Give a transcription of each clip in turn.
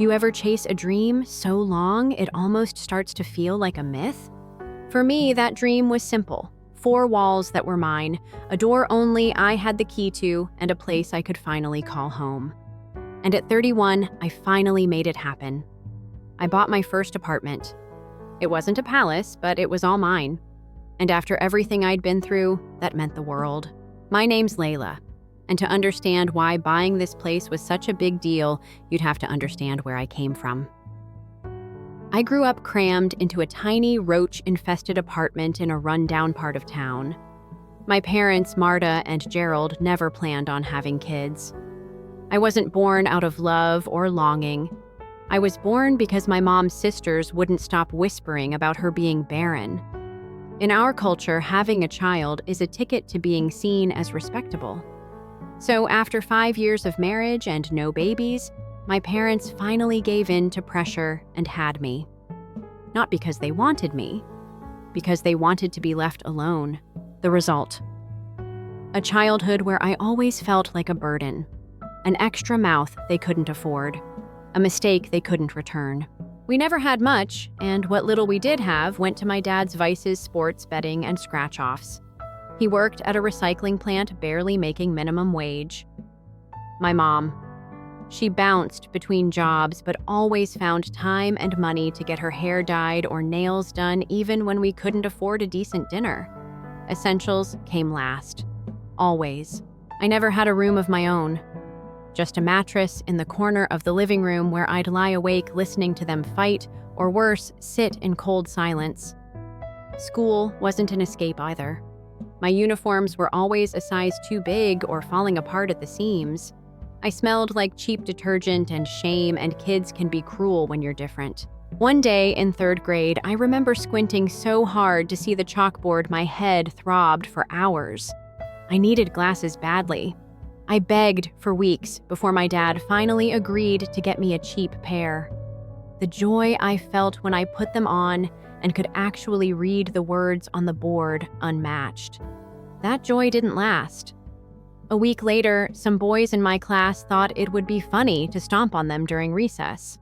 You ever chase a dream so long it almost starts to feel like a myth? For me, that dream was simple. 4 walls that were mine, a door only I had the key to, and a place I could finally call home. And at 31, I finally made it happen. I bought my first apartment. It wasn't a palace, but it was all mine. And after everything I'd been through, that meant the world. My name's Layla, and to understand why buying this place was such a big deal, you'd have to understand where I came from. I grew up crammed into a tiny, roach-infested apartment in a run-down part of town. My parents, Marta and Gerald, never planned on having kids. I wasn't born out of love or longing. I was born because my mom's sisters wouldn't stop whispering about her being barren. In our culture, having a child is a ticket to being seen as respectable. So after 5 years of marriage and no babies, my parents finally gave in to pressure and had me. Not because they wanted me, because they wanted to be left alone. The result: a childhood where I always felt like a burden, an extra mouth they couldn't afford, a mistake they couldn't return. We never had much, and what little we did have went to my dad's vices, sports, betting, and scratch-offs. He worked at a recycling plant, barely making minimum wage. My mom. She bounced between jobs, but always found time and money to get her hair dyed or nails done, even when we couldn't afford a decent dinner. Essentials came last. Always. I never had a room of my own. Just a mattress in the corner of the living room where I'd lie awake listening to them fight, or worse, sit in cold silence. School wasn't an escape either. My uniforms were always a size too big or falling apart at the seams. I smelled like cheap detergent and shame, and kids can be cruel when you're different. One day in 3rd grade, I remember squinting so hard to see the chalkboard my head throbbed for hours. I needed glasses badly. I begged for weeks before my dad finally agreed to get me a cheap pair. The joy I felt when I put them on and could actually read the words on the board unmatched. That joy didn't last. A week later, some boys in my class thought it would be funny to stomp on them during recess.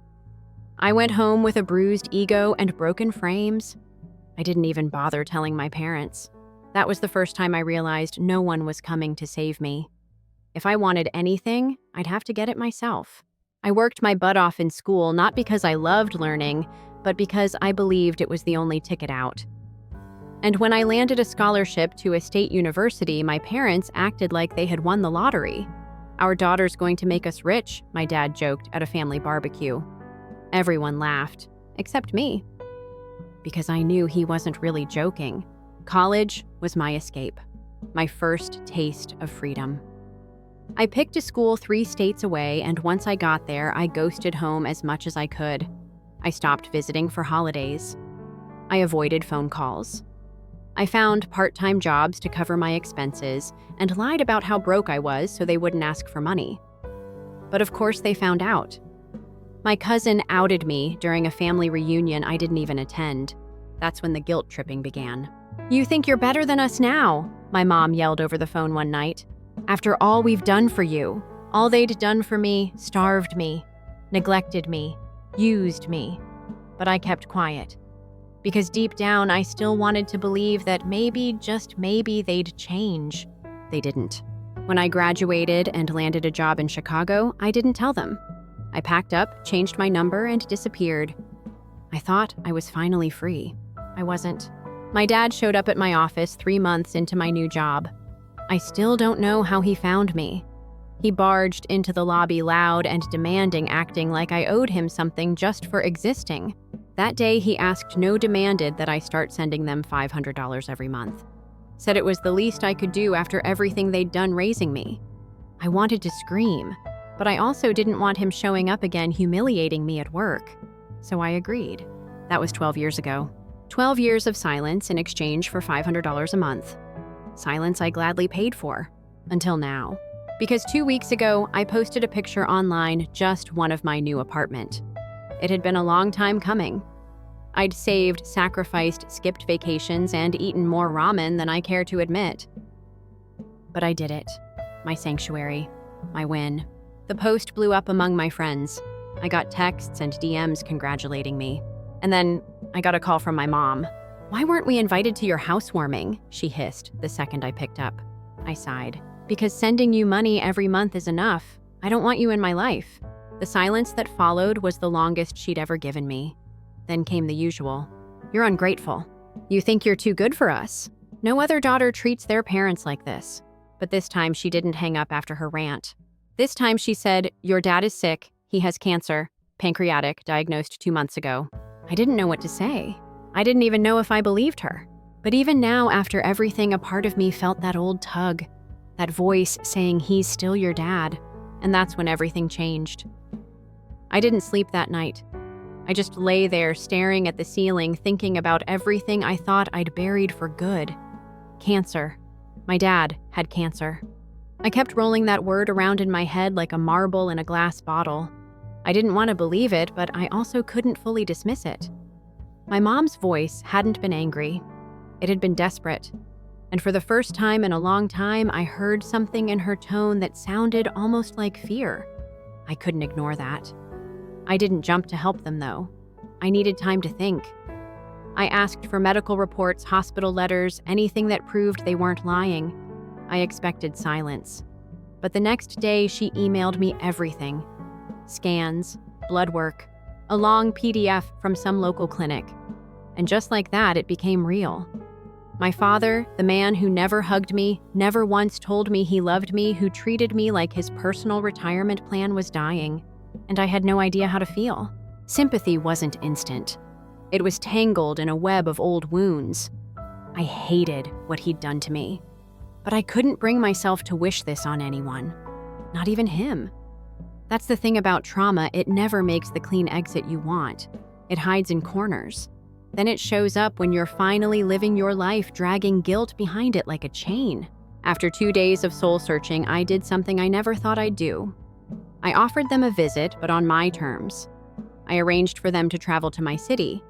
I went home with a bruised ego and broken frames. I didn't even bother telling my parents. That was the first time I realized no one was coming to save me. If I wanted anything, I'd have to get it myself. I worked my butt off in school, not because I loved learning, but because I believed it was the only ticket out. And when I landed a scholarship to a state university, my parents acted like they had won the lottery. "Our daughter's going to make us rich," my dad joked at a family barbecue. Everyone laughed, except me, because I knew he wasn't really joking. College was my escape, my first taste of freedom. I picked a school 3 states away, and once I got there, I ghosted home as much as I could. I stopped visiting for holidays. I avoided phone calls. I found part-time jobs to cover my expenses and lied about how broke I was so they wouldn't ask for money. But of course they found out. My cousin outed me during a family reunion I didn't even attend. That's when the guilt tripping began. "You think you're better than us now," my mom yelled over the phone one night. "After all we've done for you." All they'd done for me: starved me, neglected me, used me. But I kept quiet. Because deep down, I still wanted to believe that maybe, just maybe, they'd change. They didn't. When I graduated and landed a job in Chicago, I didn't tell them. I packed up, changed my number, and disappeared. I thought I was finally free. I wasn't. My dad showed up at my office 3 months into my new job. I still don't know how he found me. He barged into the lobby loud and demanding, acting like I owed him something just for existing. That day, he asked, no, demanded that I start sending them $500 every month. Said it was the least I could do after everything they'd done raising me. I wanted to scream, but I also didn't want him showing up again humiliating me at work. So I agreed. That was 12 years ago. 12 years of silence in exchange for $500 a month. Silence I gladly paid for. Until now. Because 2 weeks ago, I posted a picture online, just one of my new apartment. It had been a long time coming. I'd saved, sacrificed, skipped vacations, and eaten more ramen than I care to admit. But I did it. My sanctuary. My win. The post blew up among my friends. I got texts and DMs congratulating me. And then I got a call from my mom. "Why weren't we invited to your housewarming?" she hissed the second I picked up. I sighed. "Because sending you money every month is enough. I don't want you in my life." The silence that followed was the longest she'd ever given me. Then came the usual. "You're ungrateful. You think you're too good for us. No other daughter treats their parents like this." But this time she didn't hang up after her rant. This time she said, "Your dad is sick. He has cancer, pancreatic, diagnosed 2 months ago." I didn't know what to say. I didn't even know if I believed her. But even now, after everything, a part of me felt that old tug, that voice saying he's still your dad. And that's when everything changed. I didn't sleep that night. I just lay there staring at the ceiling, thinking about everything I thought I'd buried for good. Cancer. My dad had cancer. I kept rolling that word around in my head like a marble in a glass bottle. I didn't want to believe it, but I also couldn't fully dismiss it. My mom's voice hadn't been angry. It had been desperate. And for the first time in a long time, I heard something in her tone that sounded almost like fear. I couldn't ignore that. I didn't jump to help them, though. I needed time to think. I asked for medical reports, hospital letters, anything that proved they weren't lying. I expected silence. But the next day, she emailed me everything. Scans, blood work, a long PDF from some local clinic. And just like that, it became real. My father, the man who never hugged me, never once told me he loved me, who treated me like his personal retirement plan, was dying. And I had no idea how to feel. Sympathy wasn't instant. It was tangled in a web of old wounds. I hated what he'd done to me. But I couldn't bring myself to wish this on anyone. Not even him. That's the thing about trauma, it never makes the clean exit you want. It hides in corners. Then it shows up when you're finally living your life, dragging guilt behind it like a chain. After 2 days of soul searching, I did something I never thought I'd do. I offered them a visit, but on my terms. I arranged for them to travel to my city,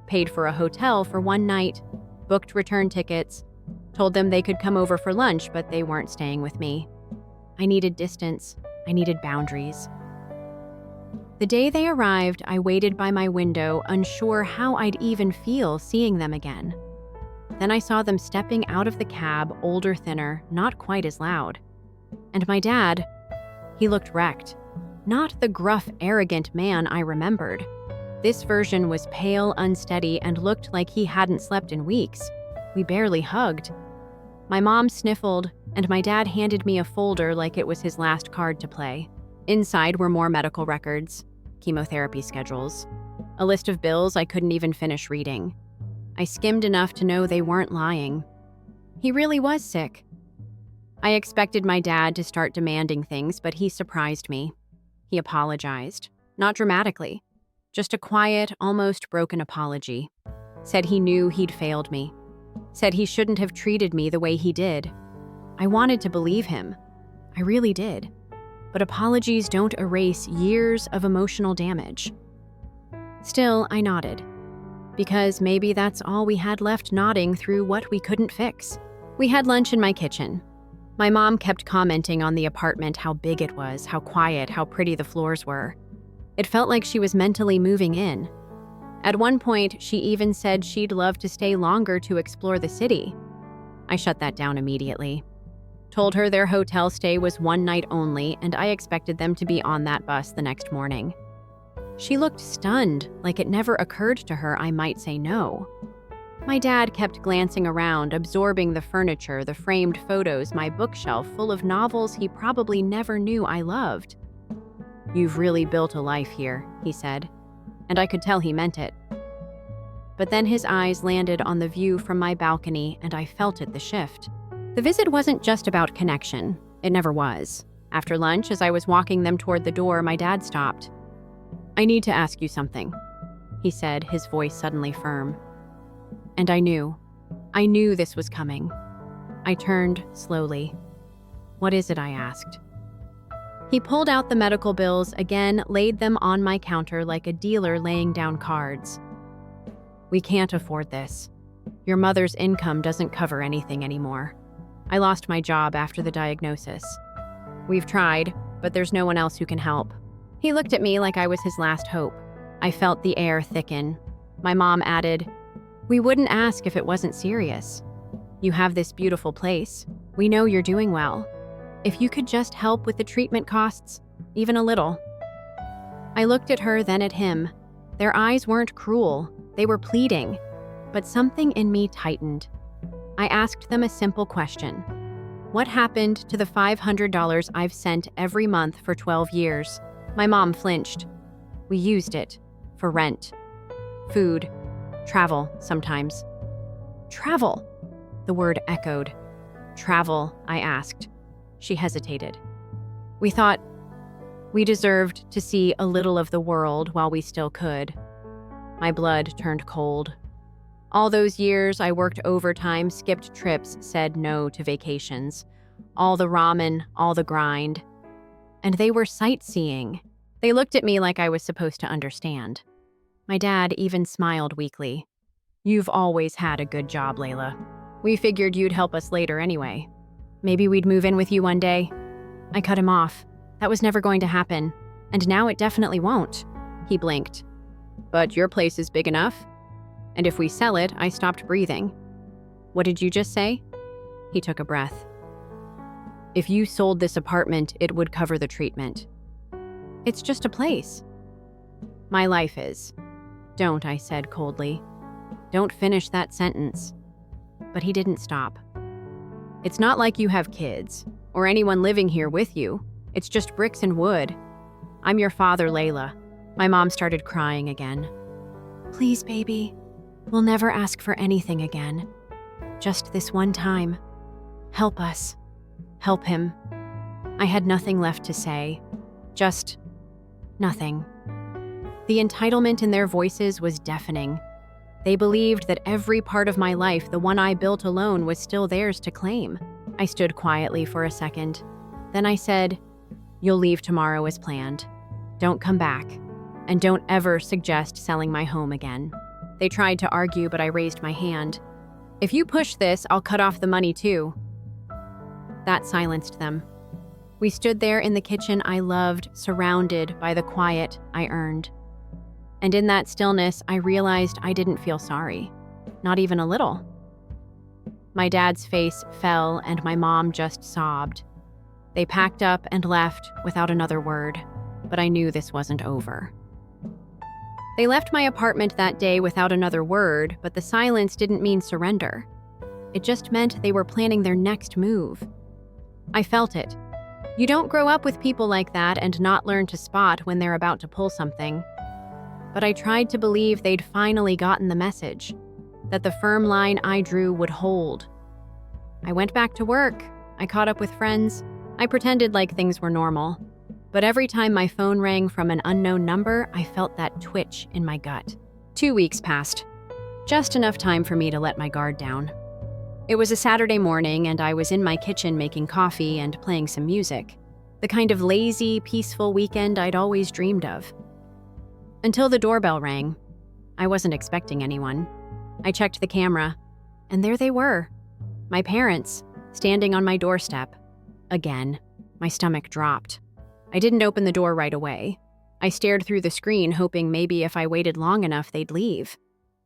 paid for a hotel for 1 night, booked return tickets, told them they could come over for lunch, but they weren't staying with me. I needed distance. I needed boundaries. The day they arrived, I waited by my window, unsure how I'd even feel seeing them again. Then I saw them stepping out of the cab, older, thinner, not quite as loud. And my dad, he looked wrecked. Not the gruff, arrogant man I remembered. This version was pale, unsteady, and looked like he hadn't slept in weeks. We barely hugged. My mom sniffled, and my dad handed me a folder like it was his last card to play. Inside were more medical records, chemotherapy schedules, a list of bills I couldn't even finish reading. I skimmed enough to know they weren't lying. He really was sick. I expected my dad to start demanding things, but he surprised me. He apologized, not dramatically, just a quiet, almost broken apology. Said he knew he'd failed me. Said he shouldn't have treated me the way he did. I wanted to believe him. I really did. But apologies don't erase years of emotional damage. Still, I nodded. Because maybe that's all we had left, nodding through what we couldn't fix. We had lunch in my kitchen. My mom kept commenting on the apartment, how big it was, how quiet, how pretty the floors were. It felt like she was mentally moving in. At one point, she even said she'd love to stay longer to explore the city. I shut that down immediately. Told her their hotel stay was 1 night only, and I expected them to be on that bus the next morning. She looked stunned, like it never occurred to her I might say no. My dad kept glancing around, absorbing the furniture, the framed photos, my bookshelf full of novels he probably never knew I loved. "You've really built a life here," he said, and I could tell he meant it. But then his eyes landed on the view from my balcony, and I felt it, the shift. The visit wasn't just about connection. It never was. After lunch, as I was walking them toward the door, my dad stopped. "I need to ask you something," he said, his voice suddenly firm. And I knew this was coming. I turned slowly. "What is it?" I asked. He pulled out the medical bills again, laid them on my counter like a dealer laying down cards. "We can't afford this. Your mother's income doesn't cover anything anymore. I lost my job after the diagnosis. We've tried, but there's no one else who can help." He looked at me like I was his last hope. I felt the air thicken. My mom added, "We wouldn't ask if it wasn't serious. You have this beautiful place. We know you're doing well. If you could just help with the treatment costs, even a little." I looked at her, then at him. Their eyes weren't cruel. They were pleading. But something in me tightened. I asked them a simple question. What happened to the $500 I've sent every month for 12 years? My mom flinched. We used it. For rent. Food. Travel, sometimes. Travel? The word echoed. Travel, I asked. She hesitated. We thought we deserved to see a little of the world while we still could. My blood turned cold. All those years I worked overtime, skipped trips, said no to vacations. All the ramen, all the grind. And they were sightseeing. They looked at me like I was supposed to understand. My dad even smiled weakly. You've always had a good job, Layla. We figured you'd help us later anyway. Maybe we'd move in with you one day. I cut him off. That was never going to happen. And now it definitely won't. He blinked. But your place is big enough. And if we sell it, I stopped breathing. What did you just say? He took a breath. If you sold this apartment, it would cover the treatment. It's just a place. My life is. Don't, I said coldly. Don't finish that sentence. But he didn't stop. It's not like you have kids, or anyone living here with you. It's just bricks and wood. I'm your father, Layla. My mom started crying again. Please, baby. We'll never ask for anything again. Just this one time. Help us. Help him. I had nothing left to say. Just nothing. The entitlement in their voices was deafening. They believed that every part of my life, the one I built alone, was still theirs to claim. I stood quietly for a second. Then I said, "You'll leave tomorrow as planned. Don't come back. And don't ever suggest selling my home again." They tried to argue, but I raised my hand. "If you push this, I'll cut off the money too." That silenced them. We stood there in the kitchen I loved, surrounded by the quiet I earned. And in that stillness, I realized I didn't feel sorry. Not even a little. My dad's face fell and my mom just sobbed. They packed up and left without another word, but I knew this wasn't over. They left my apartment that day without another word, but the silence didn't mean surrender. It just meant they were planning their next move. I felt it. You don't grow up with people like that and not learn to spot when they're about to pull something. But I tried to believe they'd finally gotten the message, that the firm line I drew would hold. I went back to work. I caught up with friends. I pretended like things were normal. But every time my phone rang from an unknown number, I felt that twitch in my gut. 2 weeks passed. Just enough time for me to let my guard down. It was a Saturday morning, and I was in my kitchen making coffee and playing some music. The kind of lazy, peaceful weekend I'd always dreamed of. Until the doorbell rang. I wasn't expecting anyone. I checked the camera, and there they were. My parents, standing on my doorstep. Again, my stomach dropped. I didn't open the door right away. I stared through the screen, hoping maybe if I waited long enough, they'd leave.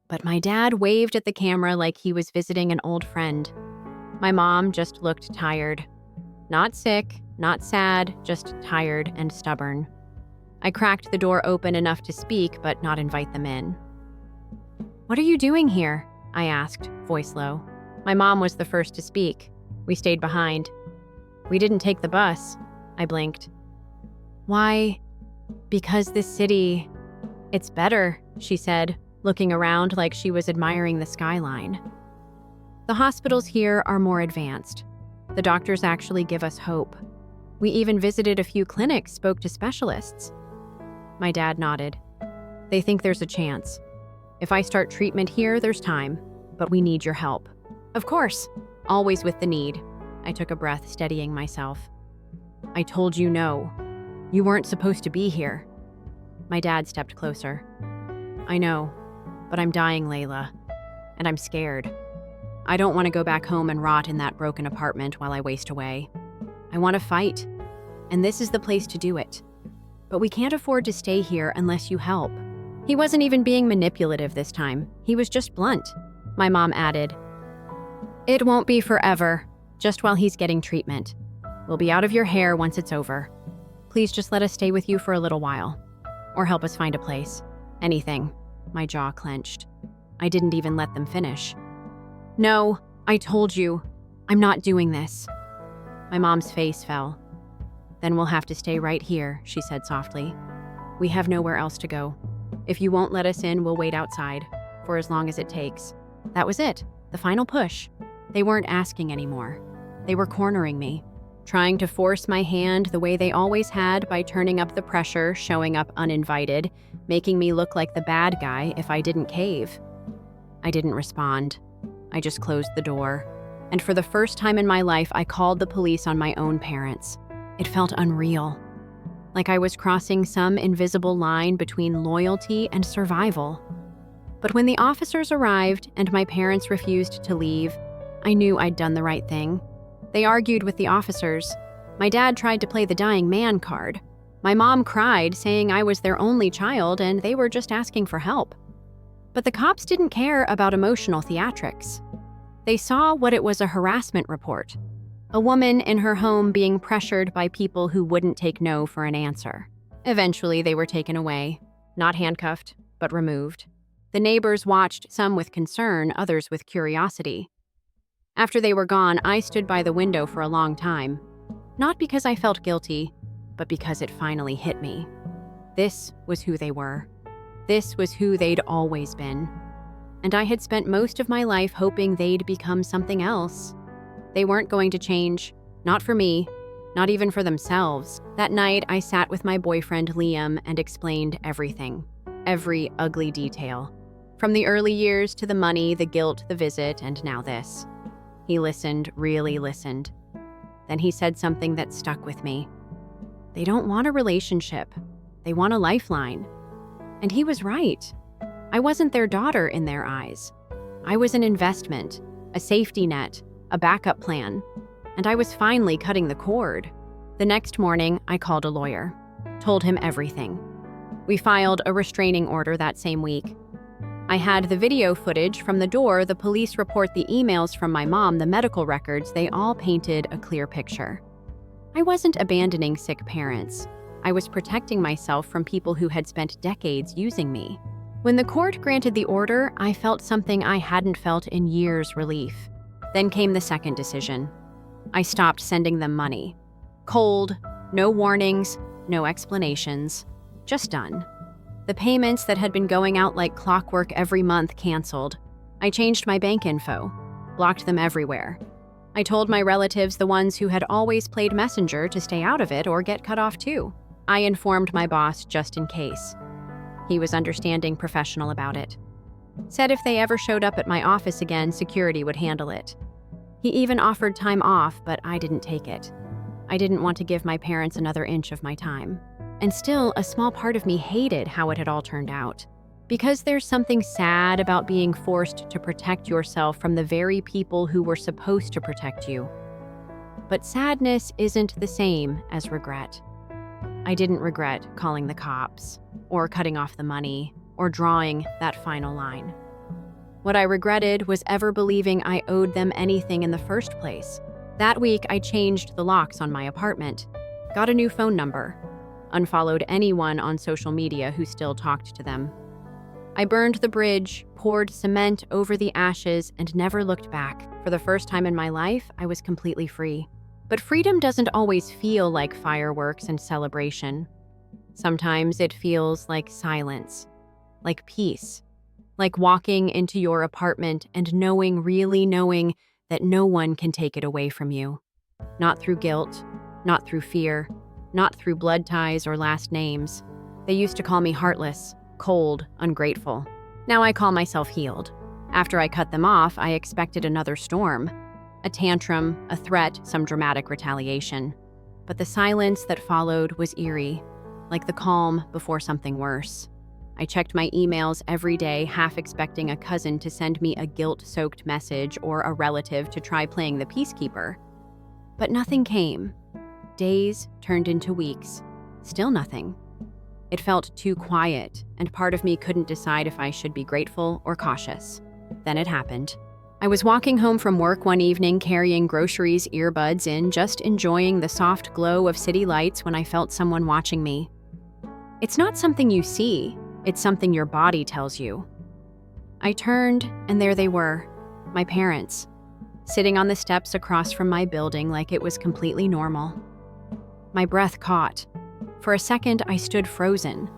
But my dad waved at the camera like he was visiting an old friend. My mom just looked tired. Not sick, not sad, just tired and stubborn. I cracked the door open enough to speak, but not invite them in. "What are you doing here?" I asked, voice low. My mom was the first to speak. We stayed behind. "We didn't take the bus," I blinked. "Why?" "Because this city, it's better," she said, looking around like she was admiring the skyline. "The hospitals here are more advanced. The doctors actually give us hope. We even visited a few clinics, spoke to specialists." My dad nodded. "They think there's a chance. If I start treatment here, there's time, but we need your help." "Of course, always with the need." I took a breath, steadying myself. "I told you no. You weren't supposed to be here." My dad stepped closer. "I know, but I'm dying, Layla, and I'm scared. I don't want to go back home and rot in that broken apartment while I waste away. I want to fight, and this is the place to do it." but we can't afford to stay here unless you help." He wasn't even being manipulative this time. He was just blunt. My mom added, "It won't be forever, just while he's getting treatment. We'll be out of your hair once it's over. Please just let us stay with you for a little while. Or help us find a place. Anything." My jaw clenched. I didn't even let them finish. "No, I told you. I'm not doing this." My mom's face fell. "Then we'll have to stay right here," she said softly. "We have nowhere else to go. If you won't let us in, we'll wait outside, for as long as it takes." That was it, the final push. They weren't asking anymore. They were cornering me, trying to force my hand the way they always had by turning up the pressure, showing up uninvited, making me look like the bad guy if I didn't cave. I didn't respond. I just closed the door. And for the first time in my life, I called the police on my own parents. It felt unreal. Like I was crossing some invisible line between loyalty and survival. But when the officers arrived and my parents refused to leave, I knew I'd done the right thing. They argued with the officers. My dad tried to play the dying man card. My mom cried, saying I was their only child and they were just asking for help. But the cops didn't care about emotional theatrics. They saw what it was: a harassment report. A woman in her home being pressured by people who wouldn't take no for an answer. Eventually, they were taken away. Not handcuffed, but removed. The neighbors watched, some with concern, others with curiosity. After they were gone, I stood by the window for a long time. Not because I felt guilty, but because it finally hit me. This was who they were. This was who they'd always been. And I had spent most of my life hoping they'd become something else. They weren't going to change. Not for me. Not even for themselves. That night, I sat with my boyfriend, Liam, and explained everything. Every ugly detail. From the early years to the money, the guilt, the visit, and now this. He listened, really listened. Then he said something that stuck with me. They don't want a relationship. They want a lifeline. And he was right. I wasn't their daughter in their eyes. I was an investment, a safety net, a backup plan. And I was finally cutting the cord. The next morning, I called a lawyer. Told him everything. We filed a restraining order that same week. I had the video footage from the door, the police report, the emails from my mom, the medical records. They all painted a clear picture. I wasn't abandoning sick parents. I was protecting myself from people who had spent decades using me. When the court granted the order, I felt something I hadn't felt in years: relief. Then came the second decision. I stopped sending them money. Cold, no warnings, no explanations. Just done. The payments that had been going out like clockwork every month canceled. I changed my bank info, blocked them everywhere. I told my relatives, the ones who had always played messenger, to stay out of it or get cut off too. I informed my boss just in case. He was understanding, professional about it. Said if they ever showed up at my office again, security would handle it. He even offered time off, but I didn't take it. I didn't want to give my parents another inch of my time. And still, a small part of me hated how it had all turned out. Because there's something sad about being forced to protect yourself from the very people who were supposed to protect you. But sadness isn't the same as regret. I didn't regret calling the cops, or cutting off the money, or drawing that final line. What I regretted was ever believing I owed them anything in the first place. That week, I changed the locks on my apartment, got a new phone number, unfollowed anyone on social media who still talked to them. I burned the bridge, poured cement over the ashes, and never looked back. For the first time in my life, I was completely free. But freedom doesn't always feel like fireworks and celebration. Sometimes it feels like silence, like peace, like walking into your apartment and really knowing that no one can take it away from you. Not through guilt, not through fear, not through blood ties or last names. They used to call me heartless, cold, ungrateful. Now I call myself healed. After I cut them off, I expected another storm. A tantrum, a threat, some dramatic retaliation. But the silence that followed was eerie, like the calm before something worse. I checked my emails every day, half expecting a cousin to send me a guilt-soaked message or a relative to try playing the peacekeeper. But nothing came. Days turned into weeks. Still nothing. It felt too quiet, and part of me couldn't decide if I should be grateful or cautious. Then it happened. I was walking home from work one evening carrying groceries, earbuds in, just enjoying the soft glow of city lights when I felt someone watching me. It's not something you see, it's something your body tells you. I turned, and there they were, my parents, sitting on the steps across from my building like it was completely normal. My breath caught. For a second, I stood frozen.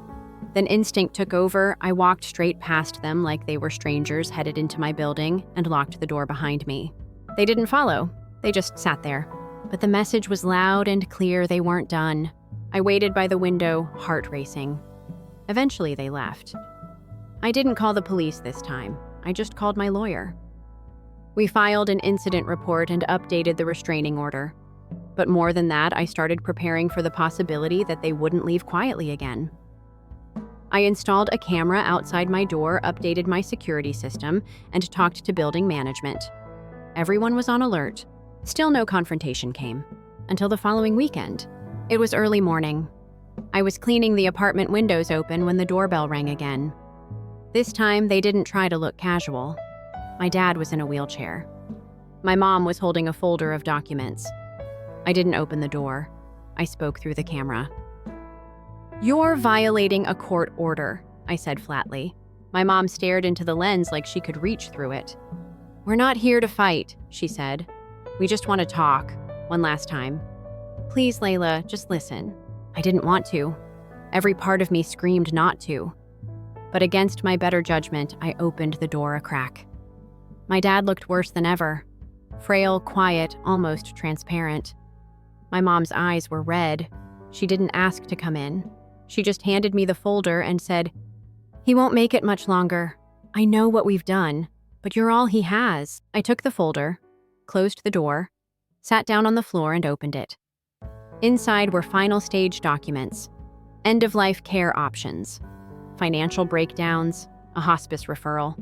Then instinct took over. I walked straight past them like they were strangers headed into my building and locked the door behind me. They didn't follow. They just sat there. But the message was loud and clear. They weren't done. I waited by the window, heart racing. Eventually, they left. I didn't call the police this time. I just called my lawyer. We filed an incident report and updated the restraining order. But more than that, I started preparing for the possibility that they wouldn't leave quietly again. I installed a camera outside my door, updated my security system, and talked to building management. Everyone was on alert. Still no confrontation came. Until the following weekend. It was early morning. I was cleaning the apartment windows open when the doorbell rang again. This time, they didn't try to look casual. My dad was in a wheelchair. My mom was holding a folder of documents. I didn't open the door. I spoke through the camera. "You're violating a court order," I said flatly. My mom stared into the lens like she could reach through it. "We're not here to fight," she said. "We just want to talk. One last time. Please, Layla, just listen." I didn't want to. Every part of me screamed not to. But against my better judgment, I opened the door a crack. My dad looked worse than ever. Frail, quiet, almost transparent. My mom's eyes were red. She didn't ask to come in. She just handed me the folder and said, "He won't make it much longer. I know what we've done, but you're all he has." I took the folder, closed the door, sat down on the floor and opened it. Inside were final stage documents, end-of-life care options, financial breakdowns, a hospice referral.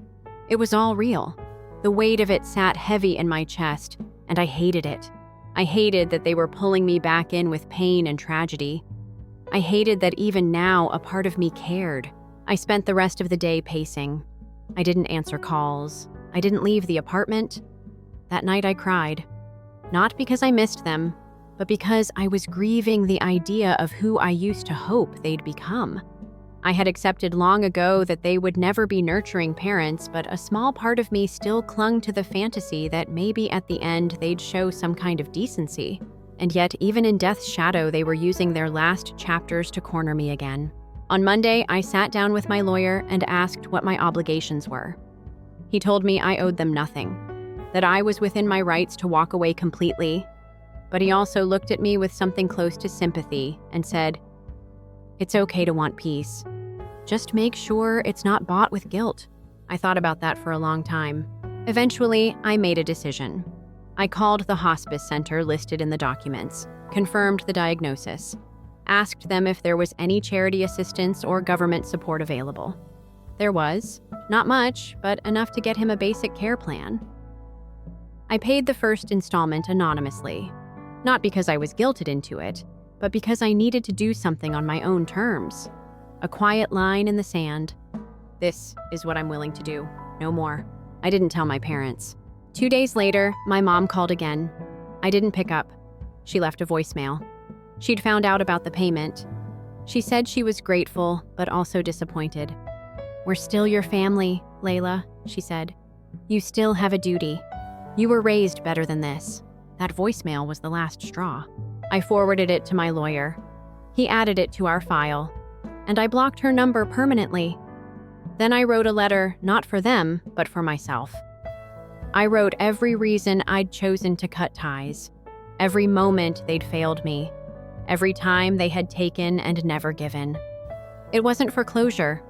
It was all real. The weight of it sat heavy in my chest, and I hated it. I hated that they were pulling me back in with pain and tragedy. I hated that even now a part of me cared. I spent the rest of the day pacing. I didn't answer calls. I didn't leave the apartment. That night I cried. Not because I missed them, but because I was grieving the idea of who I used to hope they'd become. I had accepted long ago that they would never be nurturing parents, but a small part of me still clung to the fantasy that maybe at the end they'd show some kind of decency. And yet, even in death's shadow, they were using their last chapters to corner me again. On Monday, I sat down with my lawyer and asked what my obligations were. He told me I owed them nothing, that I was within my rights to walk away completely. But he also looked at me with something close to sympathy and said, "It's okay to want peace. Just make sure it's not bought with guilt." I thought about that for a long time. Eventually, I made a decision. I called the hospice center listed in the documents, confirmed the diagnosis, asked them if there was any charity assistance or government support available. There was. Not much, but enough to get him a basic care plan. I paid the first installment anonymously, not because I was guilted into it, but because I needed to do something on my own terms. A quiet line in the sand. This is what I'm willing to do. No more. I didn't tell my parents. 2 days later, my mom called again. I didn't pick up. She left a voicemail. She'd found out about the payment. She said she was grateful, but also disappointed. "We're still your family, Layla," she said. "You still have a duty. You were raised better than this." That voicemail was the last straw. I forwarded it to my lawyer. He added it to our file, and I blocked her number permanently. Then I wrote a letter, not for them, but for myself. I wrote every reason I'd chosen to cut ties, every moment they'd failed me, every time they had taken and never given. It wasn't for closure.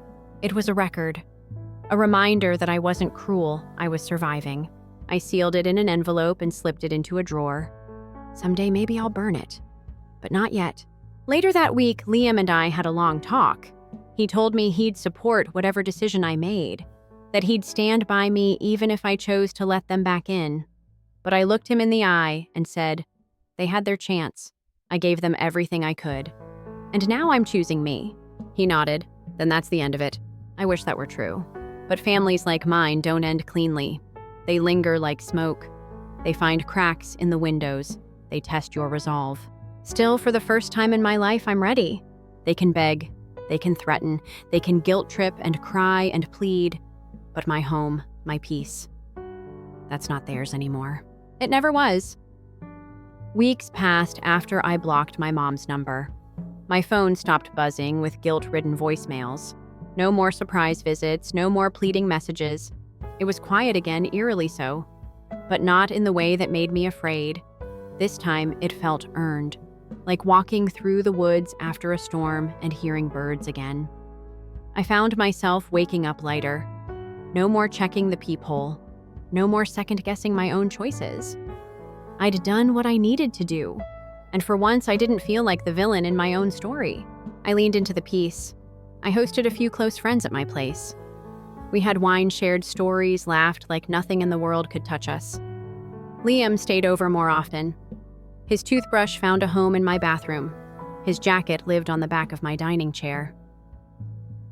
It was a record, a reminder that I wasn't cruel, I was surviving. I sealed it in an envelope and slipped it into a drawer. Someday maybe I'll burn it, but not yet. Later that week, Liam and I had a long talk. He told me he'd support whatever decision I made, that he'd stand by me even if I chose to let them back in. But I looked him in the eye and said, they had their chance. I gave them everything I could. And now I'm choosing me. He nodded. Then that's the end of it. I wish that were true. But families like mine don't end cleanly. They linger like smoke. They find cracks in the windows. They test your resolve. Still, for the first time in my life, I'm ready. They can beg. They can threaten. They can guilt trip and cry and plead. But my home, my peace, that's not theirs anymore. It never was. Weeks passed after I blocked my mom's number. My phone stopped buzzing with guilt-ridden voicemails. No more surprise visits, no more pleading messages. It was quiet again, eerily so, but not in the way that made me afraid. This time, it felt earned, like walking through the woods after a storm and hearing birds again. I found myself waking up lighter. No more checking the peephole. No more second-guessing my own choices. I'd done what I needed to do, and for once I didn't feel like the villain in my own story. I leaned into the peace. I hosted a few close friends at my place. We had wine, shared stories, laughed like nothing in the world could touch us. Liam stayed over more often. His toothbrush found a home in my bathroom. His jacket lived on the back of my dining chair.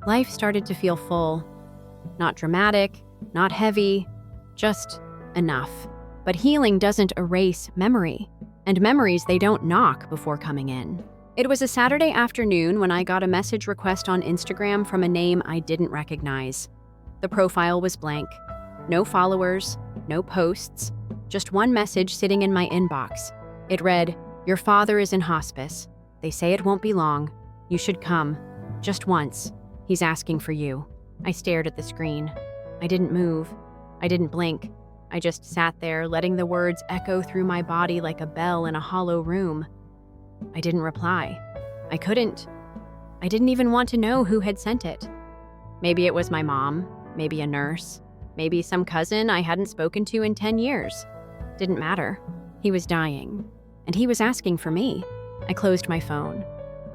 Life started to feel full. Not dramatic, not heavy, just enough. But healing doesn't erase memory, and memories they don't knock before coming in. It was a Saturday afternoon when I got a message request on Instagram from a name I didn't recognize. The profile was blank. No followers, no posts, just one message sitting in my inbox. It read, "Your father is in hospice. They say it won't be long. You should come. Just once. He's asking for you." I stared at the screen. I didn't move. I didn't blink. I just sat there, letting the words echo through my body like a bell in a hollow room. I didn't reply. I couldn't. I didn't even want to know who had sent it. Maybe it was my mom, maybe a nurse, maybe some cousin I hadn't spoken to in 10 years. Didn't matter. He was dying, and he was asking for me. I closed my phone,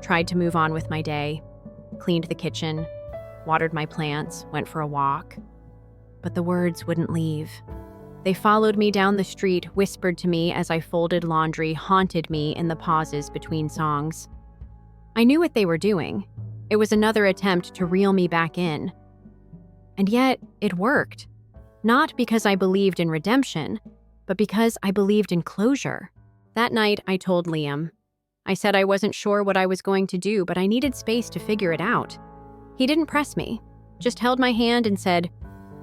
tried to move on with my day, cleaned the kitchen, watered my plants, went for a walk. But the words wouldn't leave. They followed me down the street, whispered to me as I folded laundry, haunted me in the pauses between songs. I knew what they were doing. It was another attempt to reel me back in. And yet, it worked. Not because I believed in redemption, but because I believed in closure. That night, I told Liam. I said I wasn't sure what I was going to do, but I needed space to figure it out. He didn't press me, just held my hand and said,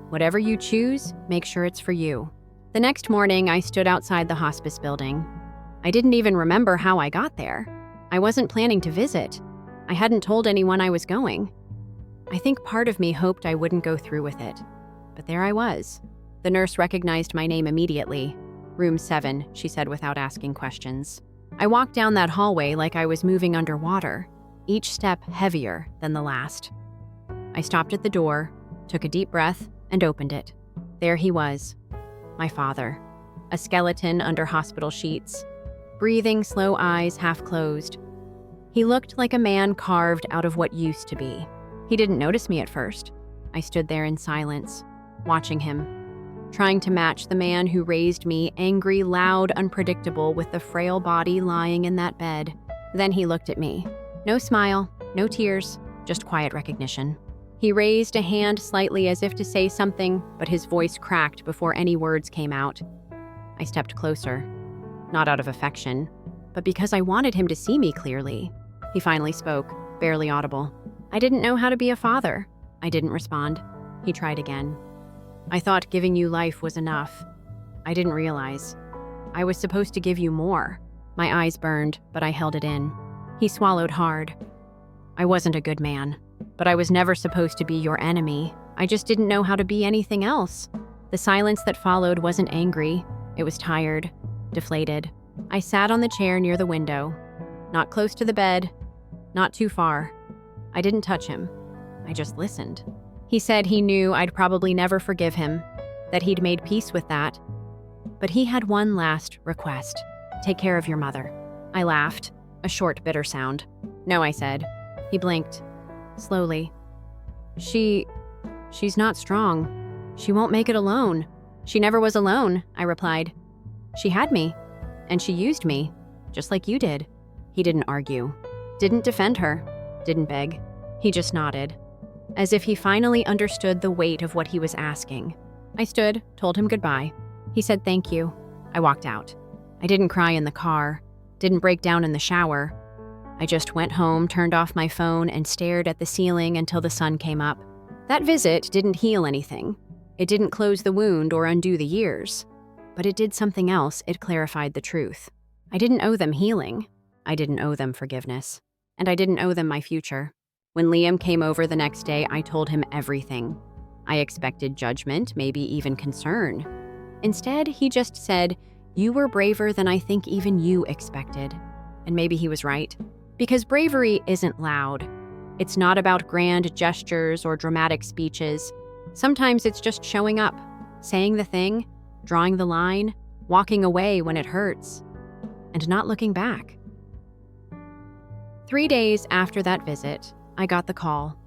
"Whatever you choose, make sure it's for you." The next morning, I stood outside the hospice building. I didn't even remember how I got there. I wasn't planning to visit. I hadn't told anyone I was going. I think part of me hoped I wouldn't go through with it. But there I was. The nurse recognized my name immediately. "Room 7, she said without asking questions. I walked down that hallway like I was moving underwater, each step heavier than the last. I stopped at the door, took a deep breath, and opened it. There he was, my father, a skeleton under hospital sheets, breathing, slow eyes half closed. He looked like a man carved out of what used to be. He didn't notice me at first. I stood there in silence, watching him, trying to match the man who raised me, angry, loud, unpredictable, with the frail body lying in that bed. Then he looked at me. No smile, no tears, just quiet recognition. He raised a hand slightly as if to say something, but his voice cracked before any words came out. I stepped closer, not out of affection, but because I wanted him to see me clearly. He finally spoke, barely audible. "I didn't know how to be a father." I didn't respond. He tried again. "I thought giving you life was enough. I didn't realize. I was supposed to give you more." My eyes burned, but I held it in. He swallowed hard. "I wasn't a good man, but I was never supposed to be your enemy. I just didn't know how to be anything else." The silence that followed wasn't angry. It was tired, deflated. I sat on the chair near the window, not close to the bed, not too far. I didn't touch him. I just listened. He said he knew I'd probably never forgive him, that he'd made peace with that. But he had one last request. "Take care of your mother." I laughed, a short, bitter sound. "No," I said. He blinked, slowly. She's not strong. She won't make it alone." "She never was alone," I replied. "She had me, and she used me, just like you did." He didn't argue, didn't defend her, didn't beg. He just nodded, as if he finally understood the weight of what he was asking. I stood, told him goodbye. He said thank you. I walked out. I didn't cry in the car, didn't break down in the shower. I just went home, turned off my phone, and stared at the ceiling until the sun came up. That visit didn't heal anything. It didn't close the wound or undo the years. But it did something else. It clarified the truth. I didn't owe them healing. I didn't owe them forgiveness. And I didn't owe them my future. When Liam came over the next day, I told him everything. I expected judgment, maybe even concern. Instead, he just said, "You were braver than I think even you expected." And maybe he was right. Because bravery isn't loud. It's not about grand gestures or dramatic speeches. Sometimes it's just showing up, saying the thing, drawing the line, walking away when it hurts, and not looking back. 3 days after that visit, I got the call.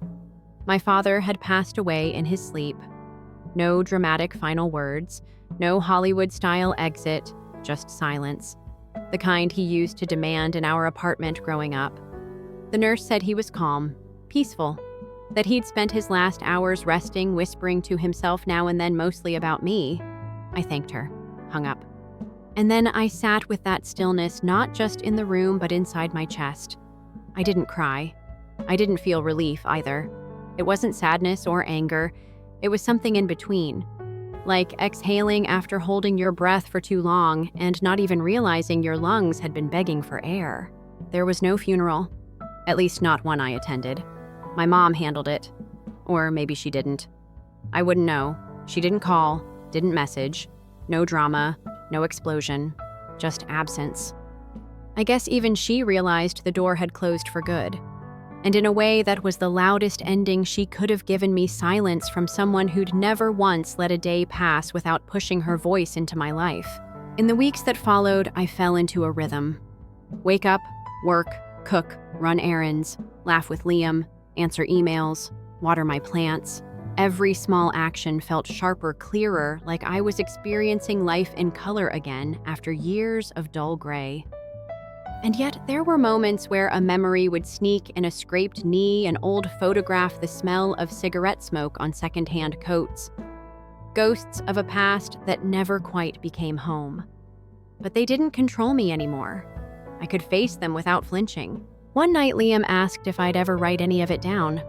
My father had passed away in his sleep. No dramatic final words, no Hollywood-style exit, just silence. The kind he used to demand in our apartment growing up. The nurse said he was calm, peaceful, that he'd spent his last hours resting, whispering to himself now and then mostly about me. I thanked her, hung up. And then I sat with that stillness, not just in the room but inside my chest. I didn't cry. I didn't feel relief either. It wasn't sadness or anger. It was something in between. Like exhaling after holding your breath for too long and not even realizing your lungs had been begging for air. There was no funeral. At least not one I attended. My mom handled it. Or maybe she didn't. I wouldn't know. She didn't call, didn't message. No drama, no explosion, just absence. I guess even she realized the door had closed for good. And in a way that was the loudest ending she could have given me, silence from someone who'd never once let a day pass without pushing her voice into my life. In the weeks that followed, I fell into a rhythm. Wake up, work, cook, run errands, laugh with Liam, answer emails, water my plants. Every small action felt sharper, clearer, like I was experiencing life in color again after years of dull gray. And yet there were moments where a memory would sneak in: a scraped knee, an old photograph, the smell of cigarette smoke on secondhand coats. Ghosts of a past that never quite became home. But they didn't control me anymore. I could face them without flinching. One night Liam asked if I'd ever write any of it down.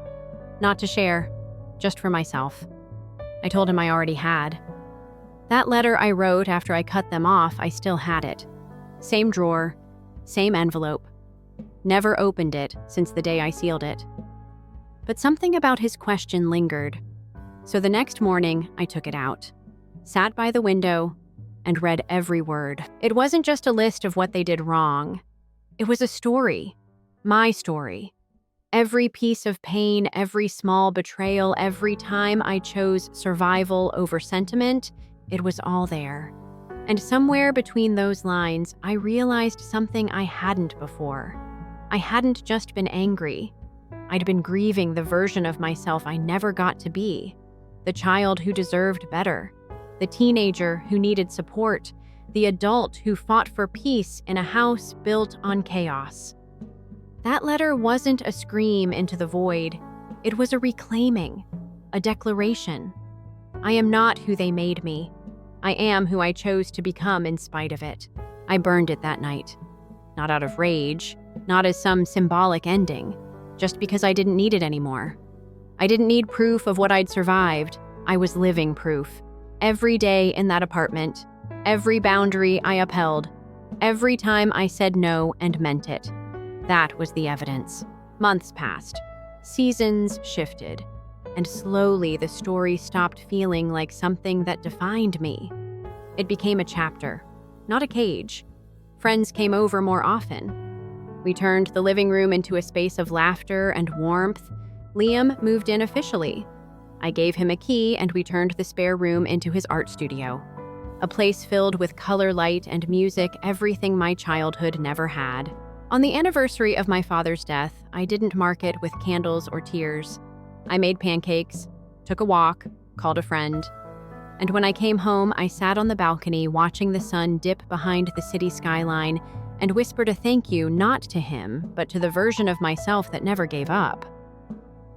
Not to share, just for myself. I told him I already had. That letter I wrote after I cut them off, I still had it. Same drawer, same envelope. Never opened it since the day I sealed it. But something about his question lingered. So the next morning, I took it out, sat by the window, and read every word. It wasn't just a list of what they did wrong. It was a story. My story. Every piece of pain, every small betrayal, every time I chose survival over sentiment, it was all there. And somewhere between those lines, I realized something I hadn't before. I hadn't just been angry. I'd been grieving the version of myself I never got to be. The child who deserved better. The teenager who needed support. The adult who fought for peace in a house built on chaos. That letter wasn't a scream into the void. It was a reclaiming, a declaration. I am not who they made me. I am who I chose to become in spite of it. I burned it that night. Not out of rage, not as some symbolic ending, just because I didn't need it anymore. I didn't need proof of what I'd survived. I was living proof. Every day in that apartment, every boundary I upheld, every time I said no and meant it. That was the evidence. Months passed. Seasons shifted. And slowly the story stopped feeling like something that defined me. It became a chapter, not a cage. Friends came over more often. We turned the living room into a space of laughter and warmth. Liam moved in officially. I gave him a key and we turned the spare room into his art studio. A place filled with color, light, and music, everything my childhood never had. On the anniversary of my father's death, I didn't mark it with candles or tears. I made pancakes, took a walk, called a friend. And when I came home, I sat on the balcony watching the sun dip behind the city skyline and whispered a thank you not to him, but to the version of myself that never gave up.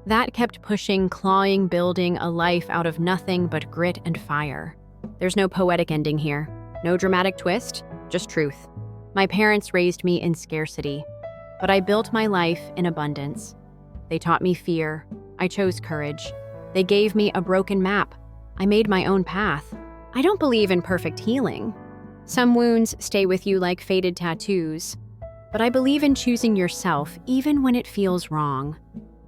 That kept pushing, clawing, building a life out of nothing but grit and fire. There's no poetic ending here. No dramatic twist, just truth. My parents raised me in scarcity, but I built my life in abundance. They taught me fear. I chose courage. They gave me a broken map. I made my own path. I don't believe in perfect healing. Some wounds stay with you like faded tattoos, but I believe in choosing yourself even when it feels wrong,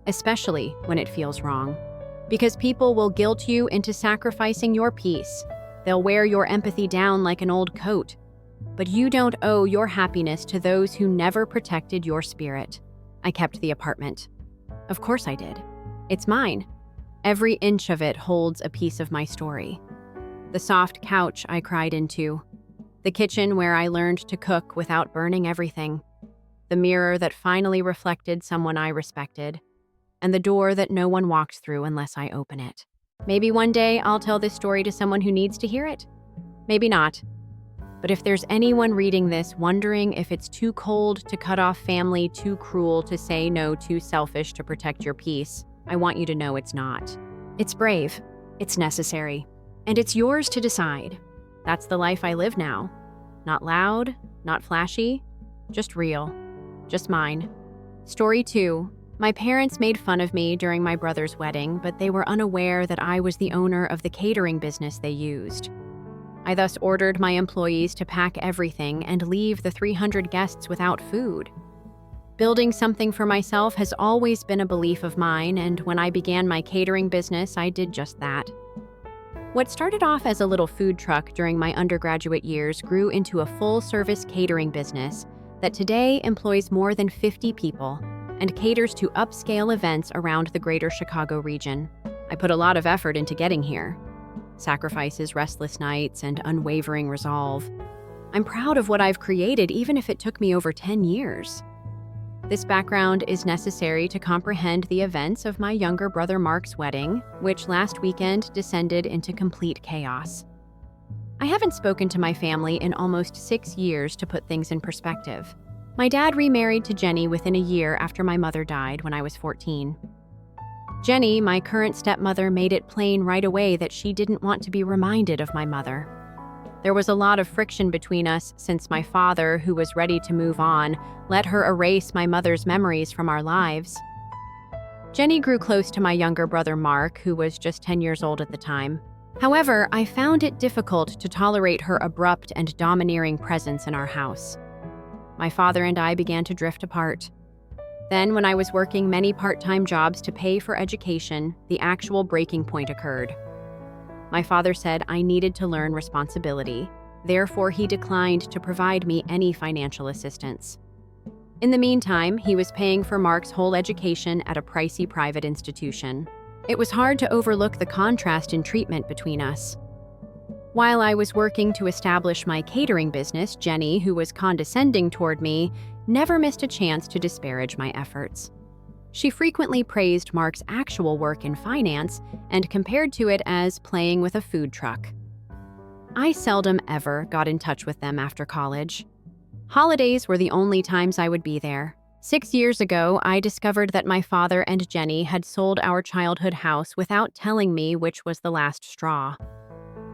especially when it feels wrong, because people will guilt you into sacrificing your peace. They'll wear your empathy down like an old coat, but you don't owe your happiness to those who never protected your spirit. I kept the apartment. Of course I did. It's mine. Every inch of it holds a piece of my story. The soft couch I cried into, the kitchen where I learned to cook without burning everything, the mirror that finally reflected someone I respected, and the door that no one walks through unless I open it. Maybe one day I'll tell this story to someone who needs to hear it. Maybe not. But if there's anyone reading this wondering if it's too cold to cut off family, too cruel to say no, too selfish to protect your peace, I want you to know it's not. It's brave, it's necessary, and it's yours to decide. That's the life I live now. Not loud, not flashy, just real, just mine. Story 2. My parents made fun of me during my brother's wedding, but they were unaware that I was the owner of the catering business they used. I thus ordered my employees to pack everything and leave the 300 guests without food. Building something for myself has always been a belief of mine, and when I began my catering business, I did just that. What started off as a little food truck during my undergraduate years grew into a full-service catering business that today employs more than 50 people and caters to upscale events around the greater Chicago region. I put a lot of effort into getting here. Sacrifices, restless nights, and unwavering resolve. I'm proud of what I've created, even if it took me over 10 years. This background is necessary to comprehend the events of my younger brother Mark's wedding, which last weekend descended into complete chaos. I haven't spoken to my family in almost 6 years to put things in perspective. My dad remarried to Jenny within a year after my mother died when I was 14. Jenny, my current stepmother, made it plain right away that she didn't want to be reminded of my mother. There was a lot of friction between us since my father, who was ready to move on, let her erase my mother's memories from our lives. Jenny grew close to my younger brother Mark, who was just 10 years old at the time. However, I found it difficult to tolerate her abrupt and domineering presence in our house. My father and I began to drift apart. Then, when I was working many part-time jobs to pay for education, the actual breaking point occurred. My father said I needed to learn responsibility. Therefore, he declined to provide me any financial assistance. In the meantime, he was paying for Mark's whole education at a pricey private institution. It was hard to overlook the contrast in treatment between us. While I was working to establish my catering business, Jenny, who was condescending toward me, never missed a chance to disparage my efforts. She frequently praised Mark's actual work in finance and compared to it as playing with a food truck. I seldom ever got in touch with them after college. Holidays were the only times I would be there. 6 years ago, I discovered that my father and Jenny had sold our childhood house without telling me, which was the last straw.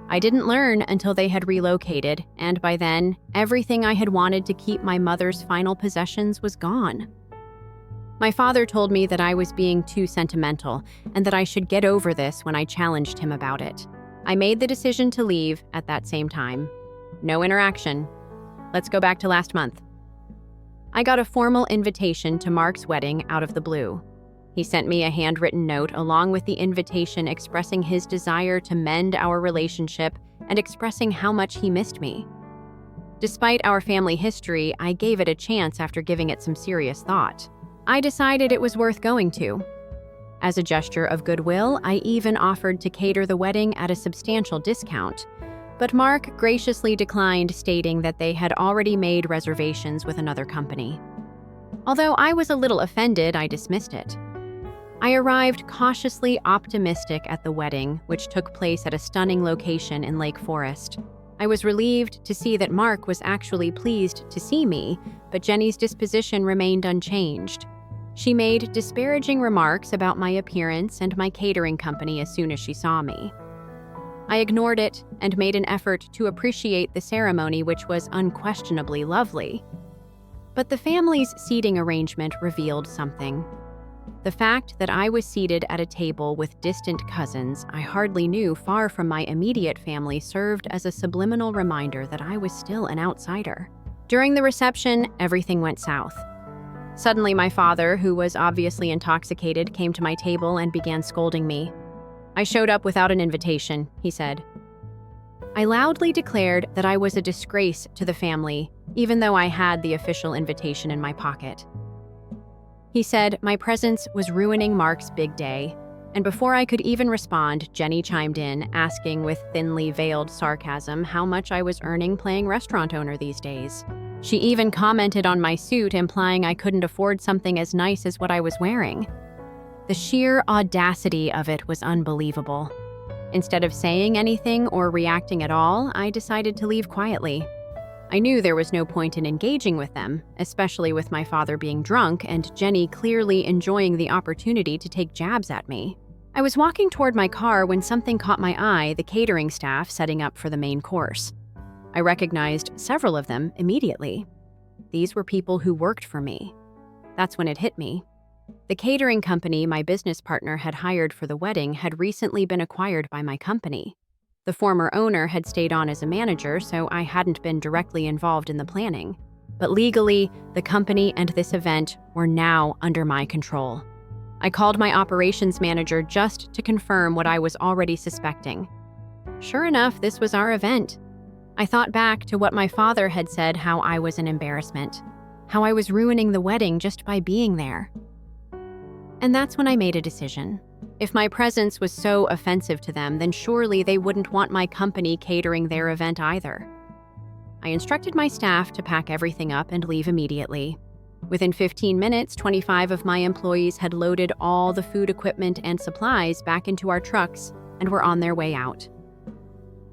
I didn't learn until they had relocated, and by then, everything I had wanted to keep my mother's final possessions was gone. My father told me that I was being too sentimental and that I should get over this when I challenged him about it. I made the decision to leave at that same time. No interaction. Let's go back to last month. I got a formal invitation to Mark's wedding out of the blue. He sent me a handwritten note along with the invitation expressing his desire to mend our relationship and expressing how much he missed me. Despite our family history, I gave it a chance after giving it some serious thought. I decided it was worth going to. As a gesture of goodwill, I even offered to cater the wedding at a substantial discount, but Mark graciously declined, stating that they had already made reservations with another company. Although I was a little offended, I dismissed it. I arrived cautiously optimistic at the wedding, which took place at a stunning location in Lake Forest. I was relieved to see that Mark was actually pleased to see me, but Jenny's disposition remained unchanged. She made disparaging remarks about my appearance and my catering company as soon as she saw me. I ignored it and made an effort to appreciate the ceremony, which was unquestionably lovely. But the family's seating arrangement revealed something. The fact that I was seated at a table with distant cousins I hardly knew far from my immediate family served as a subliminal reminder that I was still an outsider. During the reception, everything went south. Suddenly, my father, who was obviously intoxicated, came to my table and began scolding me. "I showed up without an invitation," he said. I loudly declared that I was a disgrace to the family, even though I had the official invitation in my pocket. He said my presence was ruining Mark's big day, and before I could even respond, Jenny chimed in, asking with thinly veiled sarcasm how much I was earning playing restaurant owner these days. She even commented on my suit, implying I couldn't afford something as nice as what I was wearing. The sheer audacity of it was unbelievable. Instead of saying anything or reacting at all, I decided to leave quietly. I knew there was no point in engaging with them, especially with my father being drunk and Jenny clearly enjoying the opportunity to take jabs at me. I was walking toward my car when something caught my eye: the catering staff setting up for the main course. I recognized several of them immediately. These were people who worked for me. That's when it hit me. The catering company my business partner had hired for the wedding had recently been acquired by my company. The former owner had stayed on as a manager, so I hadn't been directly involved in the planning. But legally, the company and this event were now under my control. I called my operations manager just to confirm what I was already suspecting. Sure enough, this was our event. I thought back to what my father had said, how I was an embarrassment, how I was ruining the wedding just by being there. And that's when I made a decision. If my presence was so offensive to them, then surely they wouldn't want my company catering their event either. I instructed my staff to pack everything up and leave immediately. Within 15 minutes, 25 of my employees had loaded all the food equipment and supplies back into our trucks and were on their way out.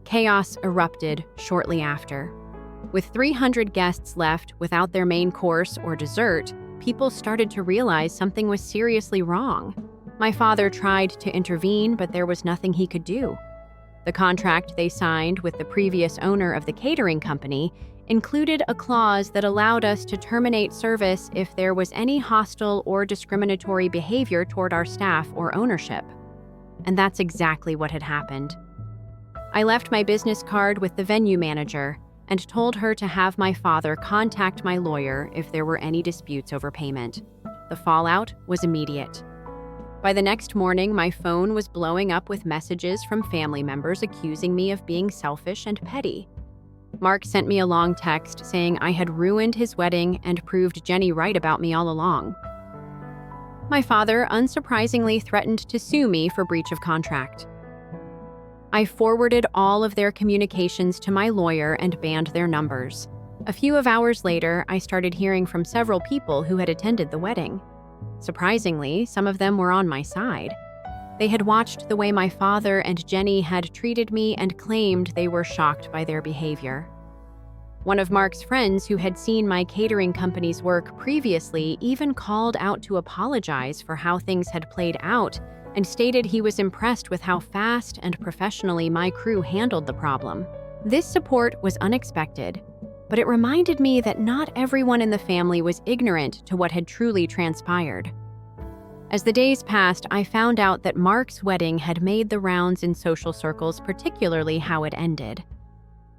Chaos erupted shortly after. With 300 guests left without their main course or dessert, people started to realize something was seriously wrong. My father tried to intervene, but there was nothing he could do. The contract they signed with the previous owner of the catering company included a clause that allowed us to terminate service if there was any hostile or discriminatory behavior toward our staff or ownership. And that's exactly what had happened. I left my business card with the venue manager and told her to have my father contact my lawyer if there were any disputes over payment. The fallout was immediate. By the next morning, my phone was blowing up with messages from family members accusing me of being selfish and petty. Mark sent me a long text saying I had ruined his wedding and proved Jenny right about me all along. My father, unsurprisingly, threatened to sue me for breach of contract. I forwarded all of their communications to my lawyer and banned their numbers. A few hours later, I started hearing from several people who had attended the wedding. Surprisingly, some of them were on my side. They had watched the way my father and Jenny had treated me and claimed they were shocked by their behavior. One of Mark's friends who had seen my catering company's work previously even called out to apologize for how things had played out and stated he was impressed with how fast and professionally my crew handled the problem. This support was unexpected, but it reminded me that not everyone in the family was ignorant to what had truly transpired. As the days passed, I found out that Mark's wedding had made the rounds in social circles, particularly how it ended.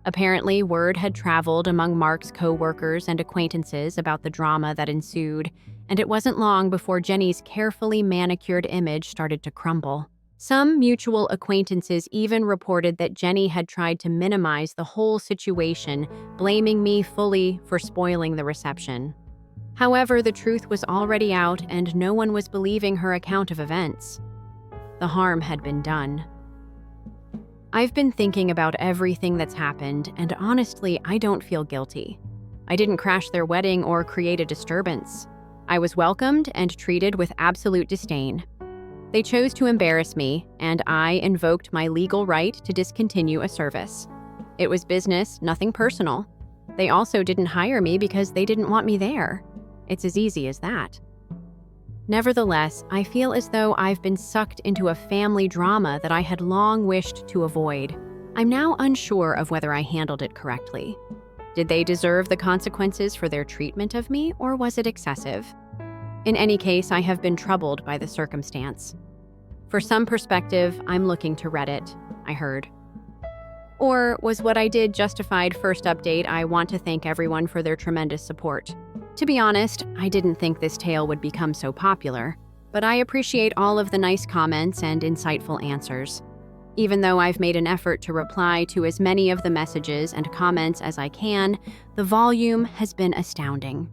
Apparently, word had traveled among Mark's co-workers and acquaintances about the drama that ensued, and it wasn't long before Jenny's carefully manicured image started to crumble. Some mutual acquaintances even reported that Jenny had tried to minimize the whole situation, blaming me fully for spoiling the reception. However, the truth was already out and no one was believing her account of events. The harm had been done. I've been thinking about everything that's happened, and honestly, I don't feel guilty. I didn't crash their wedding or create a disturbance. I was welcomed and treated with absolute disdain. They chose to embarrass me, and I invoked my legal right to discontinue a service. It was business, nothing personal. They also didn't hire me because they didn't want me there. It's as easy as that. Nevertheless, I feel as though I've been sucked into a family drama that I had long wished to avoid. I'm now unsure of whether I handled it correctly. Did they deserve the consequences for their treatment of me, or was it excessive? In any case, I have been troubled by the circumstance. For some perspective, I'm looking to Reddit, I heard. Or was what I did justified? First update, I want to thank everyone for their tremendous support. To be honest, I didn't think this tale would become so popular, but I appreciate all of the nice comments and insightful answers. Even though I've made an effort to reply to as many of the messages and comments as I can, the volume has been astounding.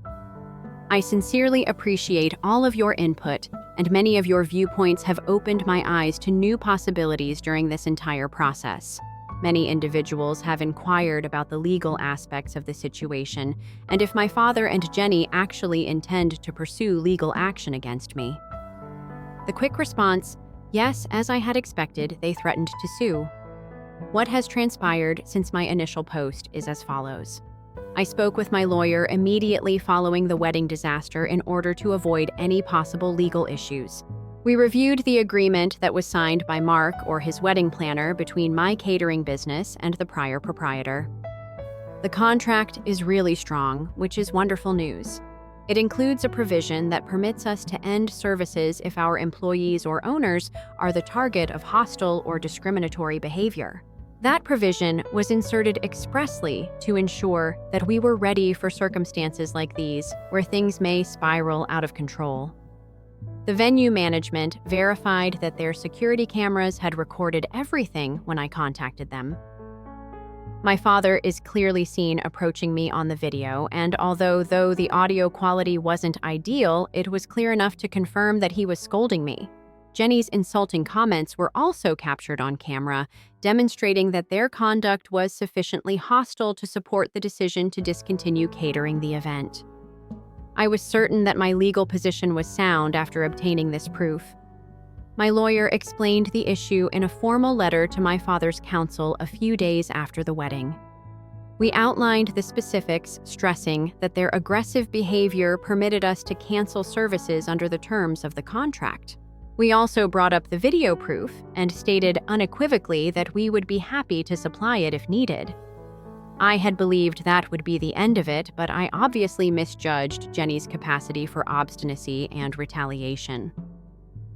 I sincerely appreciate all of your input, and many of your viewpoints have opened my eyes to new possibilities during this entire process. Many individuals have inquired about the legal aspects of the situation and if my father and Jenny actually intend to pursue legal action against me. The quick response: yes, as I had expected, they threatened to sue. What has transpired since my initial post is as follows. I spoke with my lawyer immediately following the wedding disaster in order to avoid any possible legal issues. We reviewed the agreement that was signed by Mark, or his wedding planner, between my catering business and the prior proprietor. The contract is really strong, which is wonderful news. It includes a provision that permits us to end services if our employees or owners are the target of hostile or discriminatory behavior. That provision was inserted expressly to ensure that we were ready for circumstances like these, where things may spiral out of control. The venue management verified that their security cameras had recorded everything when I contacted them. My father is clearly seen approaching me on the video, and although the audio quality wasn't ideal, it was clear enough to confirm that he was scolding me. Jenny's insulting comments were also captured on camera, demonstrating that their conduct was sufficiently hostile to support the decision to discontinue catering the event. I was certain that my legal position was sound after obtaining this proof. My lawyer explained the issue in a formal letter to my father's counsel a few days after the wedding. We outlined the specifics, stressing that their aggressive behavior permitted us to cancel services under the terms of the contract. We also brought up the video proof and stated unequivocally that we would be happy to supply it if needed. I had believed that would be the end of it, but I obviously misjudged Jenny's capacity for obstinacy and retaliation.